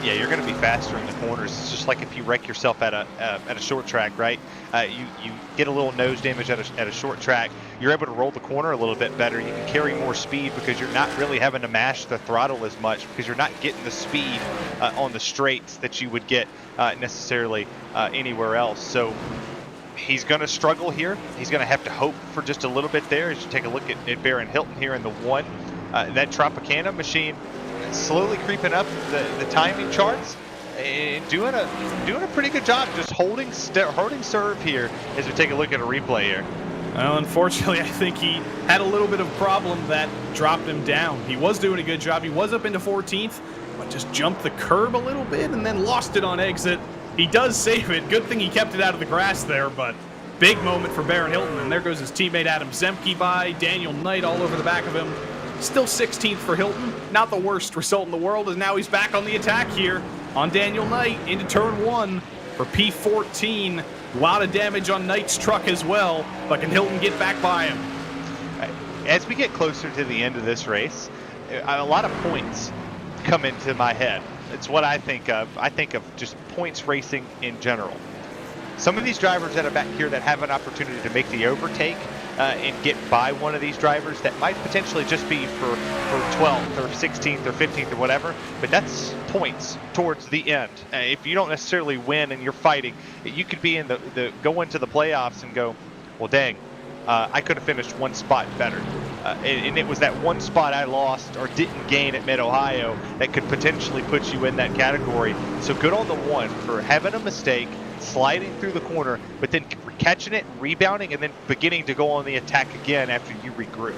Yeah, you're going to be faster in the corners. It's just like if you wreck yourself at a short track, right? You get a little nose damage at a short track. You're able to roll the corner a little bit better. You can carry more speed because you're not really having to mash the throttle as much because you're not getting the speed on the straights that you would get necessarily anywhere else. So he's going to struggle here. He's going to have to hope for just a little bit there. As you take a look at Baron Hilton here in the 1, that Tropicana machine slowly creeping up the timing charts and doing a pretty good job just holding serve here as we take a look at a replay here. Well, unfortunately, I think he had a little bit of a problem that dropped him down. He was doing a good job. He was up into 14th, but just jumped the curb a little bit and then lost it on exit. He does save it. Good thing he kept it out of the grass there, but big moment for Baron Hilton. And there goes his teammate Adam Zemke by. Daniel Knight all over the back of him. Still 16th for Hilton. Not the worst result in the world, as now he's back on the attack here on Daniel Knight into turn 1 for P14. A lot of damage on Knight's truck as well, but can Hilton get back by him? As we get closer to the end of this race, a lot of points come into my head. It's what I think of. I think of just points racing in general. Some of these drivers that are back here that have an opportunity to make the overtake and get by one of these drivers that might potentially just be for 12th or 16th or 15th or whatever, but that's points towards the end. If you don't necessarily win and you're fighting, you could be in the go into the playoffs and go, well, dang, I could have finished one spot better. And it was that one spot I lost or didn't gain at Mid-Ohio that could potentially put you in that category. So good on the one for having a mistake, sliding through the corner, but then catching it, rebounding, and then beginning to go on the attack again after you regroup.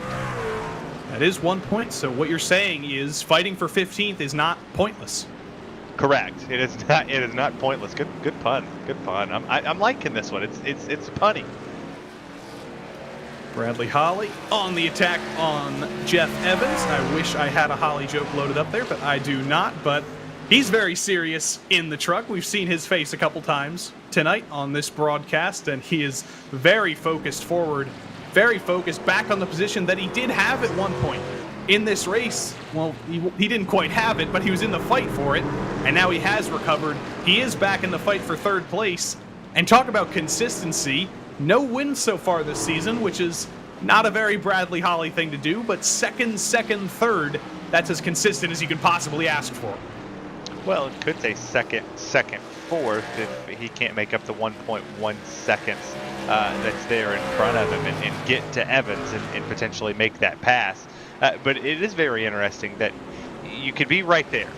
That is 1 point. So what you're saying is fighting for 15th is not pointless. Correct. It is not. It is not pointless. Good pun. Good pun. I'm liking this one. It's punny. Bradley Holly on the attack on Jeff Evans. I wish I had a Holly joke loaded up there, but I do not. But he's very serious in the truck. We've seen his face a couple times tonight on this broadcast, and he is very focused forward, very focused back on the position that he did have at one point in this race. Well, he didn't quite have it, but he was in the fight for it, and now he has recovered. He is back in the fight for third place. And talk about consistency. No wins so far this season, which is not a very Bradley Holly thing to do, but second, third, that's as consistent as you could possibly ask for. Well, it could say second, fourth if he can't make up the 1.1 seconds that's there in front of him and get to Evans and potentially make that pass. But it is very interesting that you could be right there.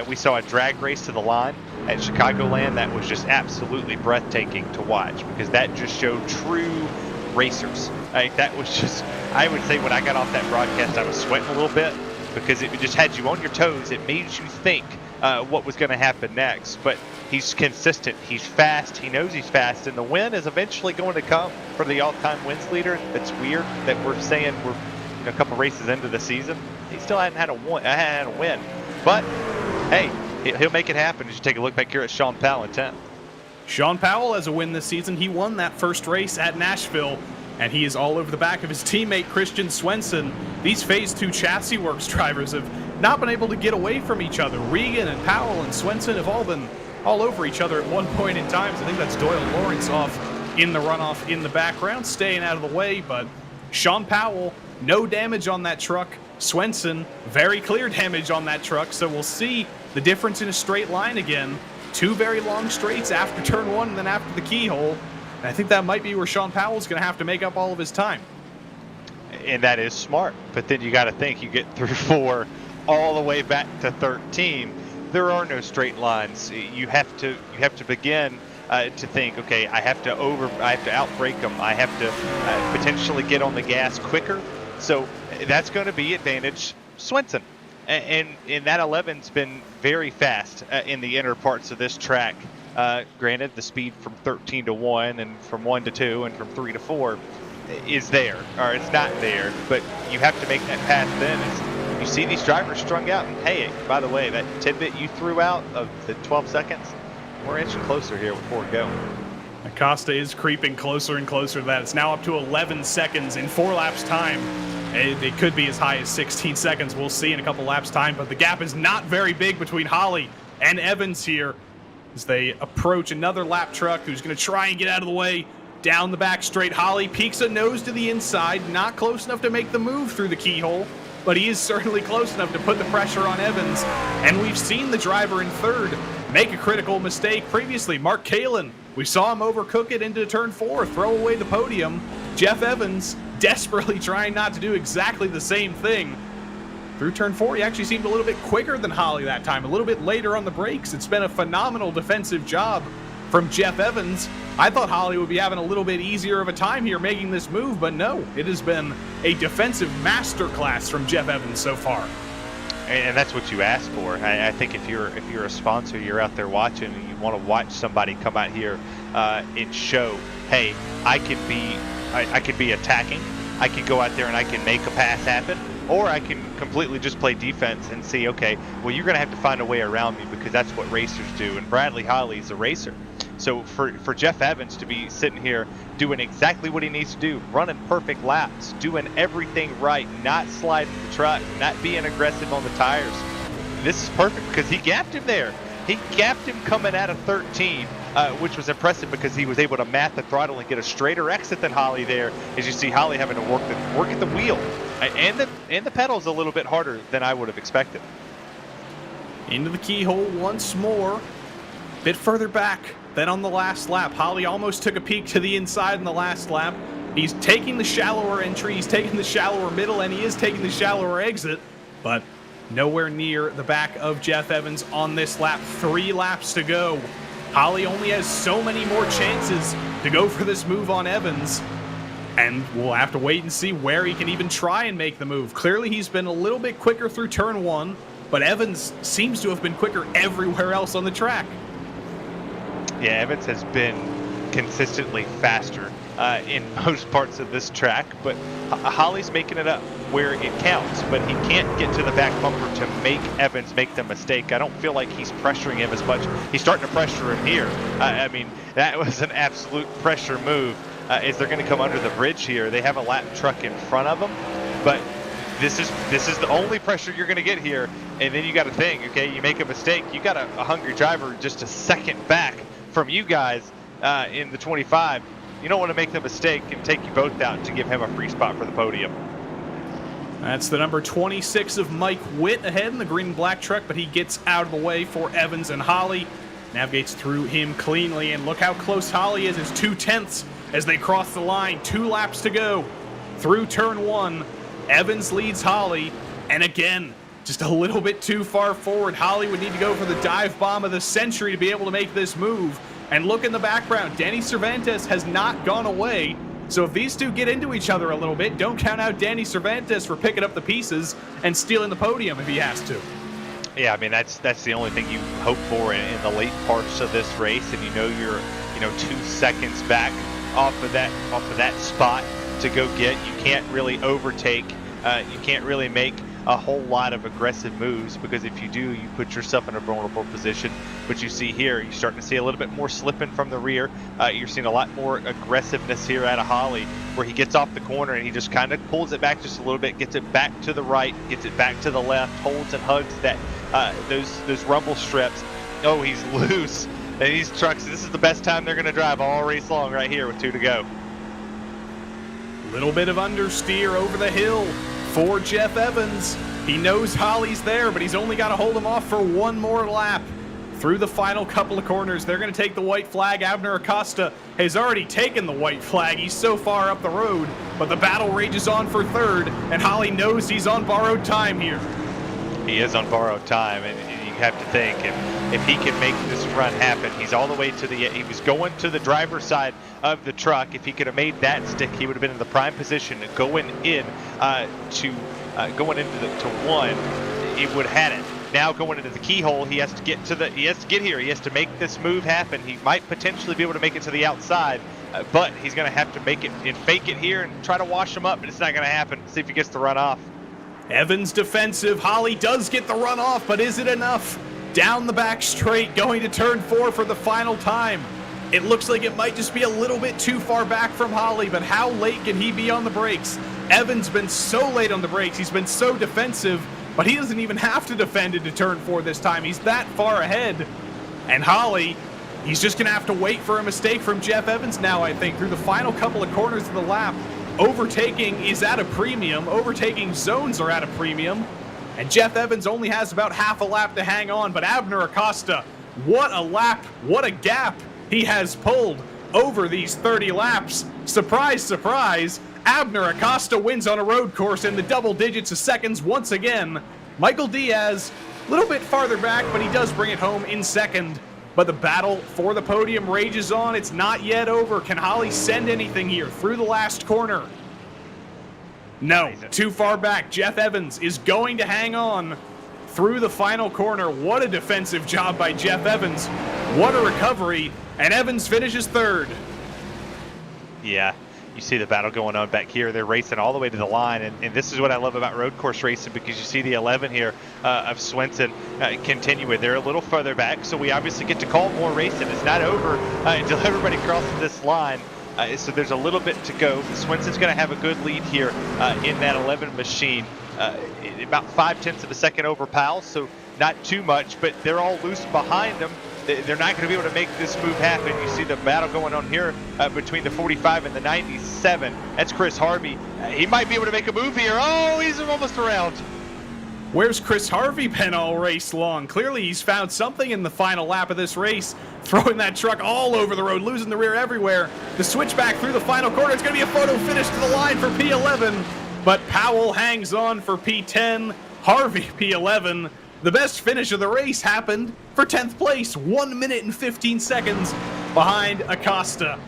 We saw a drag race to the line at Chicagoland that was just absolutely breathtaking to watch because that just showed true racers. That was just, I would say when I got off that broadcast, I was sweating a little bit because it just had you on your toes. It made you think what was going to happen next. But he's consistent. He's fast. He knows he's fast. And the win is eventually going to come for the all-time wins leader. It's weird that we're saying we're a couple races into the season. He still hadn't had a win. But, hey, he'll make it happen as you take a look back here at Sean Powell in 10th. Sean Powell has a win this season. He won that first race at Nashville, and he is all over the back of his teammate Christian Swenson. These Phase 2 Chassis Works drivers have not been able to get away from each other. Regan and Powell and Swenson have all been all over each other at one point in time. So I think that's Doyle Lawrence off in the runoff in the background, staying out of the way. But Sean Powell, no damage on that truck. Swenson, very clear damage on that truck. So we'll see the difference in a straight line again. Two very long straights after turn one and then after the keyhole. And I think that might be where Sean Powell's going to have to make up all of his time. And that is smart. But then you got to think, you get through 4 all the way back to 13. There are no straight lines. You have to begin to think, okay, I have to outbrake them. I have to potentially get on the gas quicker. So that's going to be advantage Swenson. And that 11's been very fast in the inner parts of this track. Granted, the speed from 13 to 1 and from 1 to 2 and from 3 to 4 is there, or it's not there, but you have to make that pass then. As you see these drivers strung out, and hey, by the way, that tidbit you threw out of the 12 seconds, we're inching closer here before we go. Acosta is creeping closer and closer to that. It's now up to 11 seconds in 4 laps time. It could be as high as 16 seconds. We'll see in a couple laps time, but the gap is not very big between Holly and Evans here as they approach another lap truck who's going to try and get out of the way. Down the back straight, Holly peeks a nose to the inside, not close enough to make the move through the keyhole, but he is certainly close enough to put the pressure on Evans. And we've seen the driver in third make a critical mistake previously. Mark Kalin, we saw him overcook it into turn 4, throw away the podium. Jeff Evans desperately trying not to do exactly the same thing. Through turn 4, he actually seemed a little bit quicker than Holly that time, a little bit later on the brakes. It's been a phenomenal defensive job from Jeff Evans. I thought Holly would be having a little bit easier of a time here making this move, but no, it has been a defensive masterclass from Jeff Evans so far. And that's what you ask for. I think if you're a sponsor, you're out there watching, and you want to watch somebody come out here and show, hey, I can be attacking. I can go out there and I can make a pass happen, or I can completely just play defense and see, okay, well, you're going to have to find a way around me because that's what racers do. And Bradley Holly's a racer. So for Jeff Evans to be sitting here doing exactly what he needs to do, running perfect laps, doing everything right, not sliding the truck, not being aggressive on the tires, this is perfect because he gapped him there. He gapped him coming out of 13, which was impressive because he was able to mat the throttle and get a straighter exit than Holly there. As you see Holly having to work at the wheel and the pedals a little bit harder than I would have expected. Into the keyhole once more, bit further back than on the last lap. Holly almost took a peek to the inside in the last lap. He's taking the shallower entry, he's taking the shallower middle, and he is taking the shallower exit, but nowhere near the back of Jeff Evans on this lap. 3 laps to go. Holly only has so many more chances to go for this move on Evans, and we'll have to wait and see where he can even try and make the move. Clearly, he's been a little bit quicker through turn 1, but Evans seems to have been quicker everywhere else on the track. Yeah, Evans has been consistently faster in most parts of this track, but Holly's making it up where it counts, but he can't get to the back bumper to make Evans make the mistake. I don't feel like he's pressuring him as much. He's starting to pressure him here. I mean, that was an absolute pressure move. As they're going to come under the bridge here, they have a lap truck in front of them, but this is the only pressure you're going to get here. And then you got to think, okay, you make a mistake, you got a hungry driver just a second back from you guys in the 25. You don't want to make the mistake and take you both out to give him a free spot for the podium. That's the number 26 of Mike Witt ahead in the green and black truck, but he gets out of the way for Evans and Holly. Navigates through him cleanly, and look how close Holly is. It's 2/10 as they cross the line. 2 laps to go through turn 1. Evans leads Holly, and again, just a little bit too far forward. Holly would need to go for the dive bomb of the century to be able to make this move. And look in the background, Danny Cervantes has not gone away. So if these two get into each other a little bit, don't count out Danny Cervantes for picking up the pieces and stealing the podium if he has to. Yeah, I mean, that's the only thing you hope for in the late parts of this race, and you're 2 seconds back off of that spot to go get. You can't really overtake. You can't really make a whole lot of aggressive moves, because if you do, you put yourself in a vulnerable position. But you see here, you're starting to see a little bit more slipping from the rear. You're seeing a lot more aggressiveness here out of Holly, where he gets off the corner and he just kind of pulls it back just a little bit, gets it back to the right, gets it back to the left, holds and hugs that those rumble strips. Oh, he's loose. And these trucks, this is the best time they're going to drive all race long right here with 2 to go. Little bit of understeer over the hill for Jeff Evans. He knows Holly's there, but he's only got to hold him off for 1 more lap. Through the final couple of corners, they're going to take the white flag. Abner Acosta has already taken the white flag. He's so far up the road, but the battle rages on for 3rd, and Holly knows he's on borrowed time here. He is on borrowed time, and you have to think, if he can make this run happen, he's all the way to he was going to the driver's side of the truck. If he could have made that stick, he would have been in the prime position going into to 1. He would have had it. Now going into the keyhole, he has to get here. He has to make this move happen. He might potentially be able to make it to the outside, but he's going to have to make it and fake it here and try to wash him up, but it's not going to happen. See if he gets the run off. Evans defensive. Holly does get the run off, but is it enough? Down the back straight, going to turn 4 for the final time. It looks like it might just be a little bit too far back from Holly, but how late can he be on the brakes? Evans been so late on the brakes. He's been so defensive, but he doesn't even have to defend into turn 4 this time. He's that far ahead. And Holly, he's just going to have to wait for a mistake from Jeff Evans now, I think, through the final couple of corners of the lap. Overtaking is at a premium. Overtaking zones are at a premium. And Jeff Evans only has about half a lap to hang on, but Abner Acosta, what a lap, what a gap he has pulled over these 30 laps. Surprise, surprise, Abner Acosta wins on a road course in the double digits of seconds once again. Michael Diaz, a little bit farther back, but he does bring it home in 2nd. But the battle for the podium rages on. It's not yet over. Can Holly send anything here through the last corner? No, too far back. Jeff Evans is going to hang on through the final corner. What a defensive job by Jeff Evans. What a recovery. And Evans finishes 3rd. Yeah, you see the battle going on back here. They're racing all the way to the line, and this is what I love about road course racing, because you see the 11 here of Swenson continue it. They're a little further back, so we obviously get to call more racing. It's not over until everybody crosses this line. So there's a little bit to go. Swenson's going to have a good lead here in that 11 machine. About 0.5 of a second over Powell, so not too much, but they're all loose behind them. They're not going to be able to make this move happen. You see the battle going on here between the 45 and the 97. That's Chris Harvey. He might be able to make a move here. Oh, he's almost around. Where's Chris Harvey been all race long? Clearly he's found something in the final lap of this race, throwing that truck all over the road, losing the rear everywhere. The switchback through the final corner. It's going to be a photo finish to the line for P11, but Powell hangs on for P10. Harvey P11. The best finish of the race happened for 10th place, 1 minute and 15 seconds behind Acosta.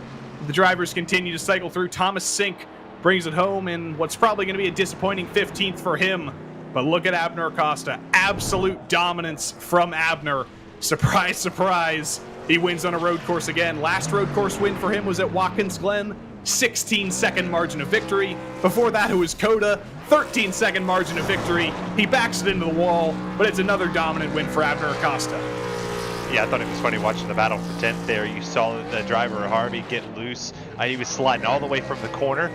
The drivers continue to cycle through. Thomas Sink brings it home in what's probably going to be a disappointing 15th for him. But look at Abner Acosta. Absolute dominance from Abner. Surprise, surprise. He wins on a road course again. Last road course win for him was at Watkins Glen. 16-second margin of victory. Before that, it was Coda. 13-second margin of victory. He backs it into the wall, but it's another dominant win for Abner Acosta. Yeah, I thought it was funny watching the battle for 10th there. You saw the driver, Harvey, get loose. He was sliding all the way from the corner.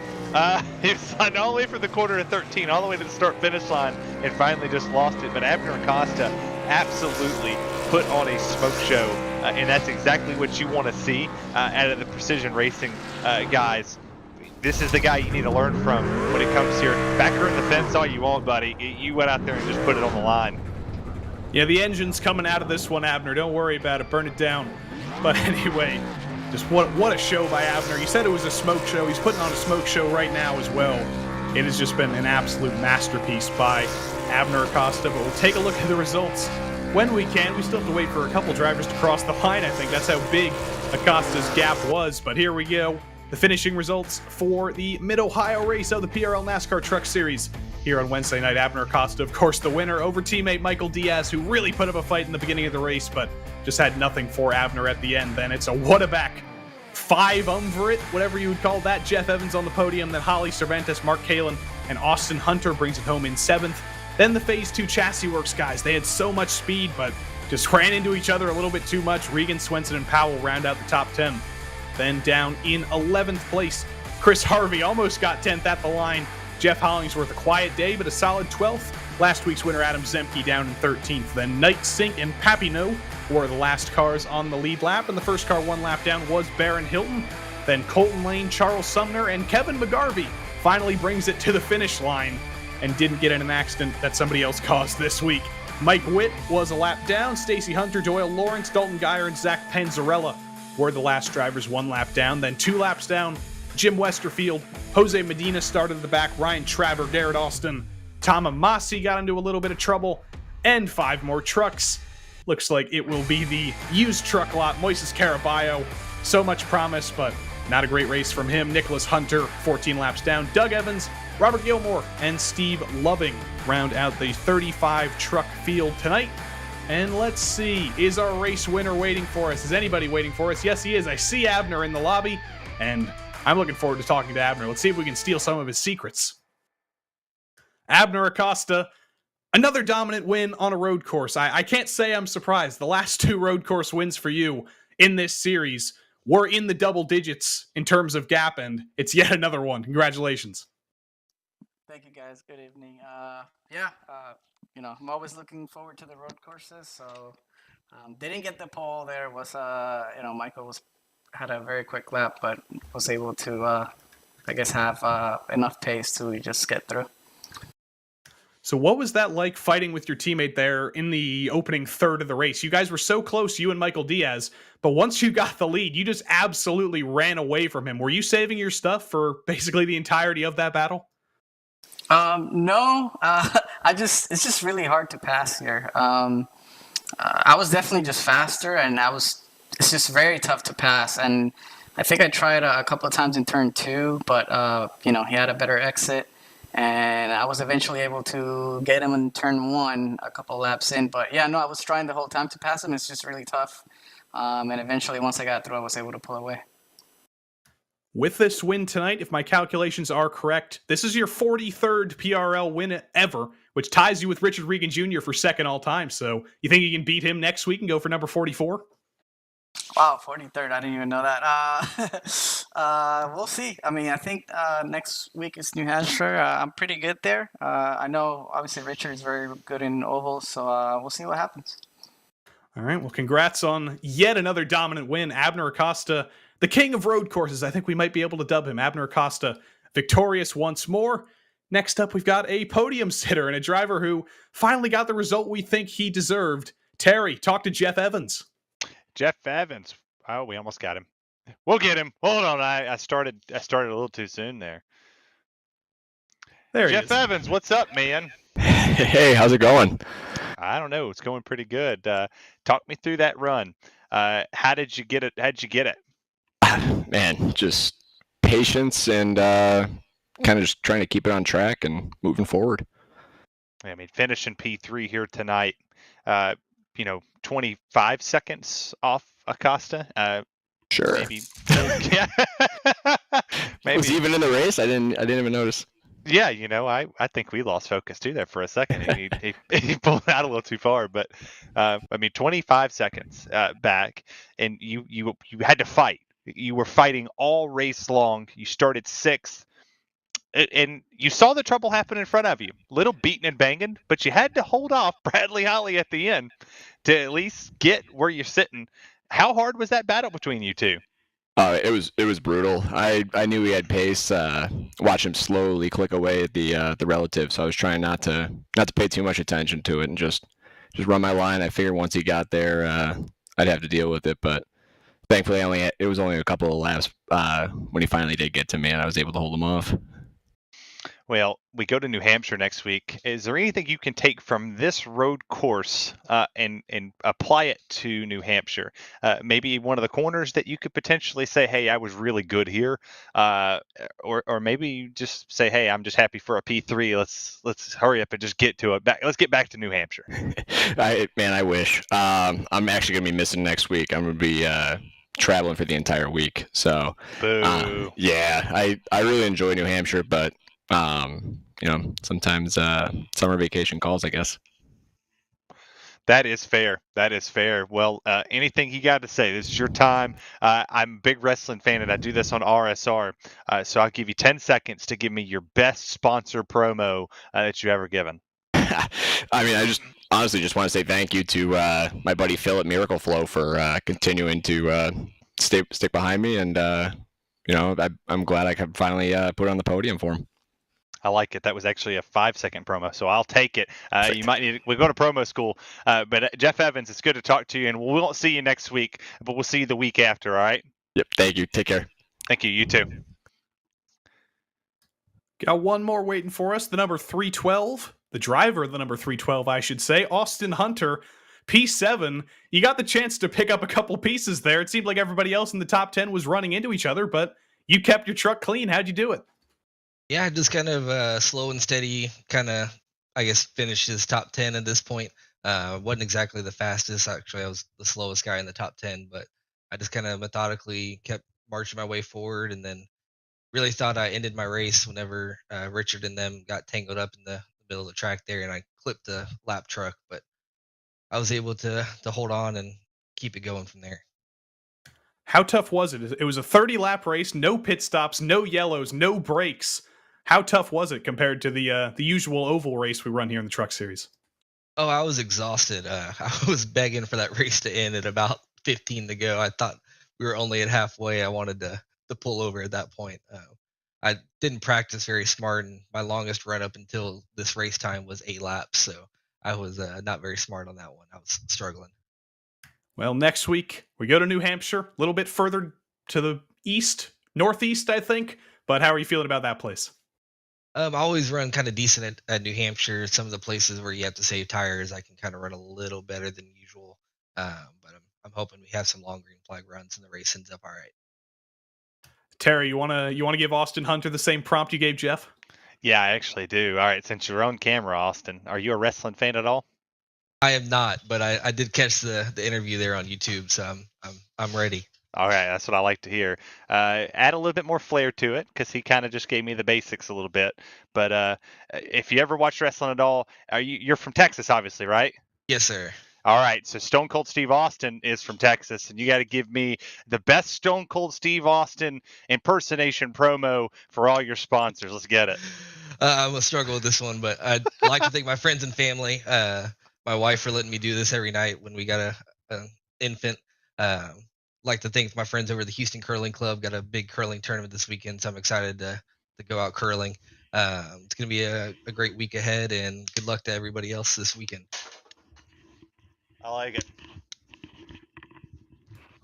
He was sliding all the way from the corner to 13, all the way to the start-finish line, and finally just lost it. But Abner Acosta absolutely put on a smoke show, and that's exactly what you want to see out of the precision racing guys. This is the guy you need to learn from when it comes here. Backer in the fence all you want, buddy. You went out there and just put it on the line. Yeah, the engine's coming out of this one, Abner. Don't worry about it. Burn it down. But anyway, just what a show by Abner. You said it was a smoke show. He's putting on a smoke show right now as well. It has just been an absolute masterpiece by Abner Acosta. But we'll take a look at the results when we can. We still have to wait for a couple drivers to cross the line, I think. That's how big Acosta's gap was. But here we go. The finishing results for the Mid-Ohio race of the PRL NASCAR Truck Series. Here on Wednesday night, Abner Acosta, of course, the winner over teammate Michael Diaz, who really put up a fight in the beginning of the race, but just had nothing for Abner at the end. Then it's a what-a-back 5-umvirate, whatever you would call that. Jeff Evans on the podium, then Holly Cervantes, Mark Kalin, and Austin Hunter brings it home in 7th. Then the Phase 2 Chassis Works guys. They had so much speed, but just ran into each other a little bit too much. Regan, Swenson, and Powell round out the top 10. Then down in 11th place, Chris Harvey almost got 10th at the line. Jeff Hollingsworth, a quiet day, but a solid 12th. Last week's winner, Adam Zemke, down in 13th. Then Knight, Sink, and Papineau were the last cars on the lead lap, and the first car 1 lap down was Baron Hilton. Then Colton Lane, Charles Sumner, and Kevin McGarvey finally brings it to the finish line and didn't get in an accident that somebody else caused this week. Mike Witt was a lap down. Stacey Hunter, Doyle Lawrence, Dalton Geyer, and Zach Panzarella were the last drivers 1 lap down. Then 2 laps down, Jim Westerfield, Jose Medina started at the back, Ryan Traver, Garrett Austin, Tom Amasi got into a little bit of trouble, and 5 more trucks. Looks like it will be the used truck lot. Moises Caraballo, so much promise, but not a great race from him. Nicholas Hunter, 14 laps down. Doug Evans, Robert Gilmore, and Steve Loving round out the 35 truck field tonight. And let's see, is our race winner waiting for us? Is anybody waiting for us? Yes, he is. I see Abner in the lobby, and I'm looking forward to talking to Abner. Let's see if we can steal some of his secrets. Abner Acosta, another dominant win on a road course. I can't say I'm surprised. The last 2 road course wins for you in this series were in the double digits in terms of gap, and it's yet another one. Congratulations. Thank you, guys. Good evening. I'm always looking forward to the road courses, so didn't get the pole there. Was Michael had a very quick lap, but was able to have enough pace to just get through. So what was that like fighting with your teammate there in the opening third of the race? You guys were so close, you and Michael Diaz, but once you got the lead, you just absolutely ran away from him. Were you saving your stuff for basically the entirety of that battle? No, it's just really hard to pass here. I was definitely just faster, and it's just very tough to pass. And I think I tried a couple of times in turn 2, but, he had a better exit, and I was eventually able to get him in turn 1 a couple of laps in. But yeah, no, I was trying the whole time to pass him. It's just really tough. And eventually, once I got through, I was able to pull away. With this win tonight, if my calculations are correct, this is your 43rd PRL win ever, which ties you with Richard Regan Jr. for second all time. So you think you can beat him next week and go for number 44? Wow, 43rd. I didn't even know that. We'll see. I mean, I think next week is New Hampshire. I'm pretty good there. I know, obviously, Richard is very good in ovals, so we'll see what happens. All right, well, congrats on yet another dominant win. Abner Acosta, the king of road courses. I think we might be able to dub him. Abner Acosta, victorious once more. Next up, we've got a podium sitter and a driver who finally got the result we think he deserved. Terry, talk to Jeff Evans. Jeff Evans. Oh, we almost got him. We'll get him. Hold on. I started a little too soon there. There he Jeff is. Evans, what's up, man? Hey, how's it going? I don't know. It's going pretty good. Talk me through that run. How did you get it? How'd you get it? Man, just patience and kind of just trying to keep it on track and moving forward. I mean, finishing P3 here tonight. 25 seconds off Acosta. Sure. Maybe. Yeah. Maybe. Was he even in the race? I didn't even notice. Yeah, I think we lost focus too there for a second. He pulled out a little too far, but 25 seconds back, and you had to fight. You were fighting all race long. You started sixth, and you saw the trouble happen in front of you. Little beating and banging, but you had to hold off Bradley Holly at the end to at least get where you're sitting. How hard was that battle between you two? It was brutal. I knew he had pace. Watch him slowly click away at the relative. So I was trying not to pay too much attention to it and just run my line. I figured once he got there, I'd have to deal with it. But thankfully, it was only a couple of laps when he finally did get to me, and I was able to hold him off. Well, we go to New Hampshire next week. Is there anything you can take from this road course and apply it to New Hampshire? Maybe one of the corners that you could potentially say, "Hey, I was really good here," or maybe you just say, "Hey, I'm just happy for a P3. Let's hurry up and just get to it. Let's get back to New Hampshire." I wish. I'm actually gonna be missing next week. I'm gonna be traveling for the entire week. So, yeah, I really enjoy New Hampshire, but sometimes summer vacation calls, I guess. That is fair. That is fair. Well, anything you got to say? This is your time. I'm a big wrestling fan, and I do this on RSR. So I'll give you 10 seconds to give me your best sponsor promo that you've ever given. I just honestly just want to say thank you to my buddy Phil at Miracle Flow for continuing to stick behind me, and I'm glad I could finally put it on the podium for him. I like it. That was actually a 5-second promo, so I'll take it. You might need. We'll go to promo school. But Jeff Evans, it's good to talk to you, and we won't see you next week, but we'll see you the week after. All right. Yep. Thank you. Take care. Thank you. You too. Got one more waiting for us. The number 312, the driver of the number 312, I should say, Austin Hunter, P7. You got the chance to pick up a couple pieces there. It seemed like everybody else in the top 10 was running into each other, but you kept your truck clean. How'd you do it? Yeah, just kind of slow and steady, kind of, I guess, finished his top 10 at this point. Wasn't exactly the fastest. Actually, I was the slowest guy in the top 10, but I just kind of methodically kept marching my way forward, and then really thought I ended my race whenever Richard and them got tangled up in the middle of the track there, and I clipped the lap truck, but I was able to hold on and keep it going from there. How tough was it? It was a 30-lap race, no pit stops, no yellows, no brakes. How tough was it compared to the usual oval race we run here in the Truck Series? Oh, I was exhausted. I was begging for that race to end at about 15 to go. I thought we were only at halfway. I wanted to pull over at that point. I didn't practice very smart, and my longest run up until this race time was 8 laps, so I was not very smart on that one. I was struggling. Well, next week we go to New Hampshire, a little bit further to the east, northeast, I think. But how are you feeling about that place? I always run kind of decent at New Hampshire. Some of the places where you have to save tires, I can kind of run a little better than usual. But I'm hoping we have some long green flag runs and the race ends up all right. Terry, you wanna give Austin Hunter the same prompt you gave Jeff? Yeah, I actually do. All right, since you're on camera, Austin, are you a wrestling fan at all? I am not, but I did catch the interview there on YouTube, so I'm ready. All right, that's what I like to hear. Add a little bit more flair to it, because he kind of just gave me the basics a little bit. But if you ever watch wrestling at all, you're from Texas, obviously, right? Yes, sir. All right, so Stone Cold Steve Austin is from Texas, and you got to give me the best Stone Cold Steve Austin impersonation promo for all your sponsors. Let's get it. I'm gonna struggle with this one, but I'd like to thank my friends and family, my wife for letting me do this every night when we got an infant. Like to thank my friends over at the Houston Curling Club. Got a big curling tournament this weekend, so I'm excited to go out curling. It's going to be a great week ahead, and good luck to everybody else this weekend. I like it.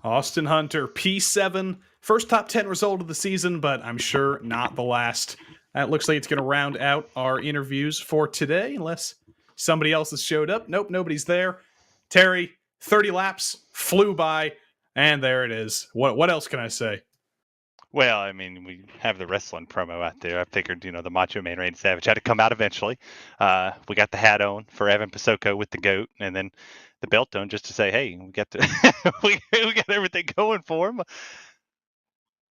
Austin Hunter, P7, first top 10 result of the season, but I'm sure not the last. That looks like it's going to round out our interviews for today, unless somebody else has showed up. Nope, nobody's there. Terry, 30 laps, flew by, and there it is. What else can I say? Well, I mean, we have the wrestling promo out there. I figured, the Macho Man Randy Savage had to come out eventually. We got the hat on for Evan Pasoko with the goat, and then the belt on just to say, hey, we got we got everything going for him.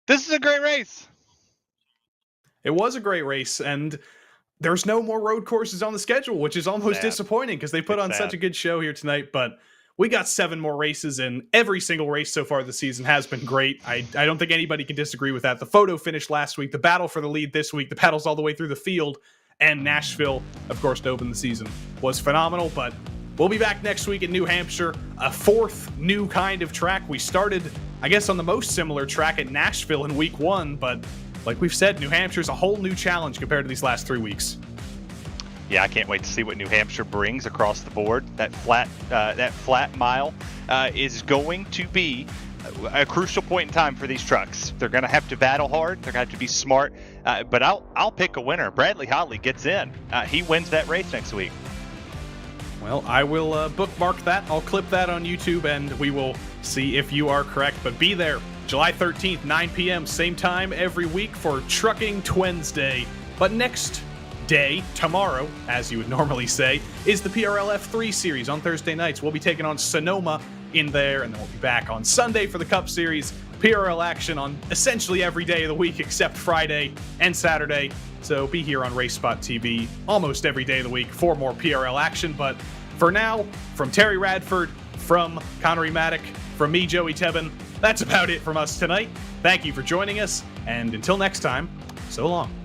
This is a great race. It was a great race, and there's no more road courses on the schedule, which is almost disappointing because they put on such a good show here tonight. But we got 7 more races, and every single race so far this season has been great. I don't think anybody can disagree with that. The photo finish last week, the battle for the lead this week, the battles all the way through the field, and Nashville, of course, to open the season was phenomenal. But we'll be back next week in New Hampshire, a 4th new kind of track. We started, I guess, on the most similar track at Nashville in week 1, but like we've said, New Hampshire's a whole new challenge compared to these last 3 weeks. Yeah, I can't wait to see what New Hampshire brings across the board. That flat mile is going to be a crucial point in time for these trucks. They're going to have to battle hard. They're going to have to be smart. But I'll pick a winner. Bradley Hotley gets in. He wins that race next week. Well, I will bookmark that. I'll clip that on YouTube, and we will see if you are correct. But be there, July 13th, 9 p.m., same time every week for Trucking Wednesday. But next day, tomorrow, as you would normally say, is the PRL F3 series on Thursday nights. We'll be taking on Sonoma in there, and then we'll be back on Sunday for the Cup Series. PRL action on essentially every day of the week except Friday and Saturday. So be here on RaceSpotTV almost every day of the week for more PRL action. But for now, from Terry Radford, from Connery Maddock, from me, Joey Tebbin, that's about it from us tonight. Thank you for joining us, and until next time, so long.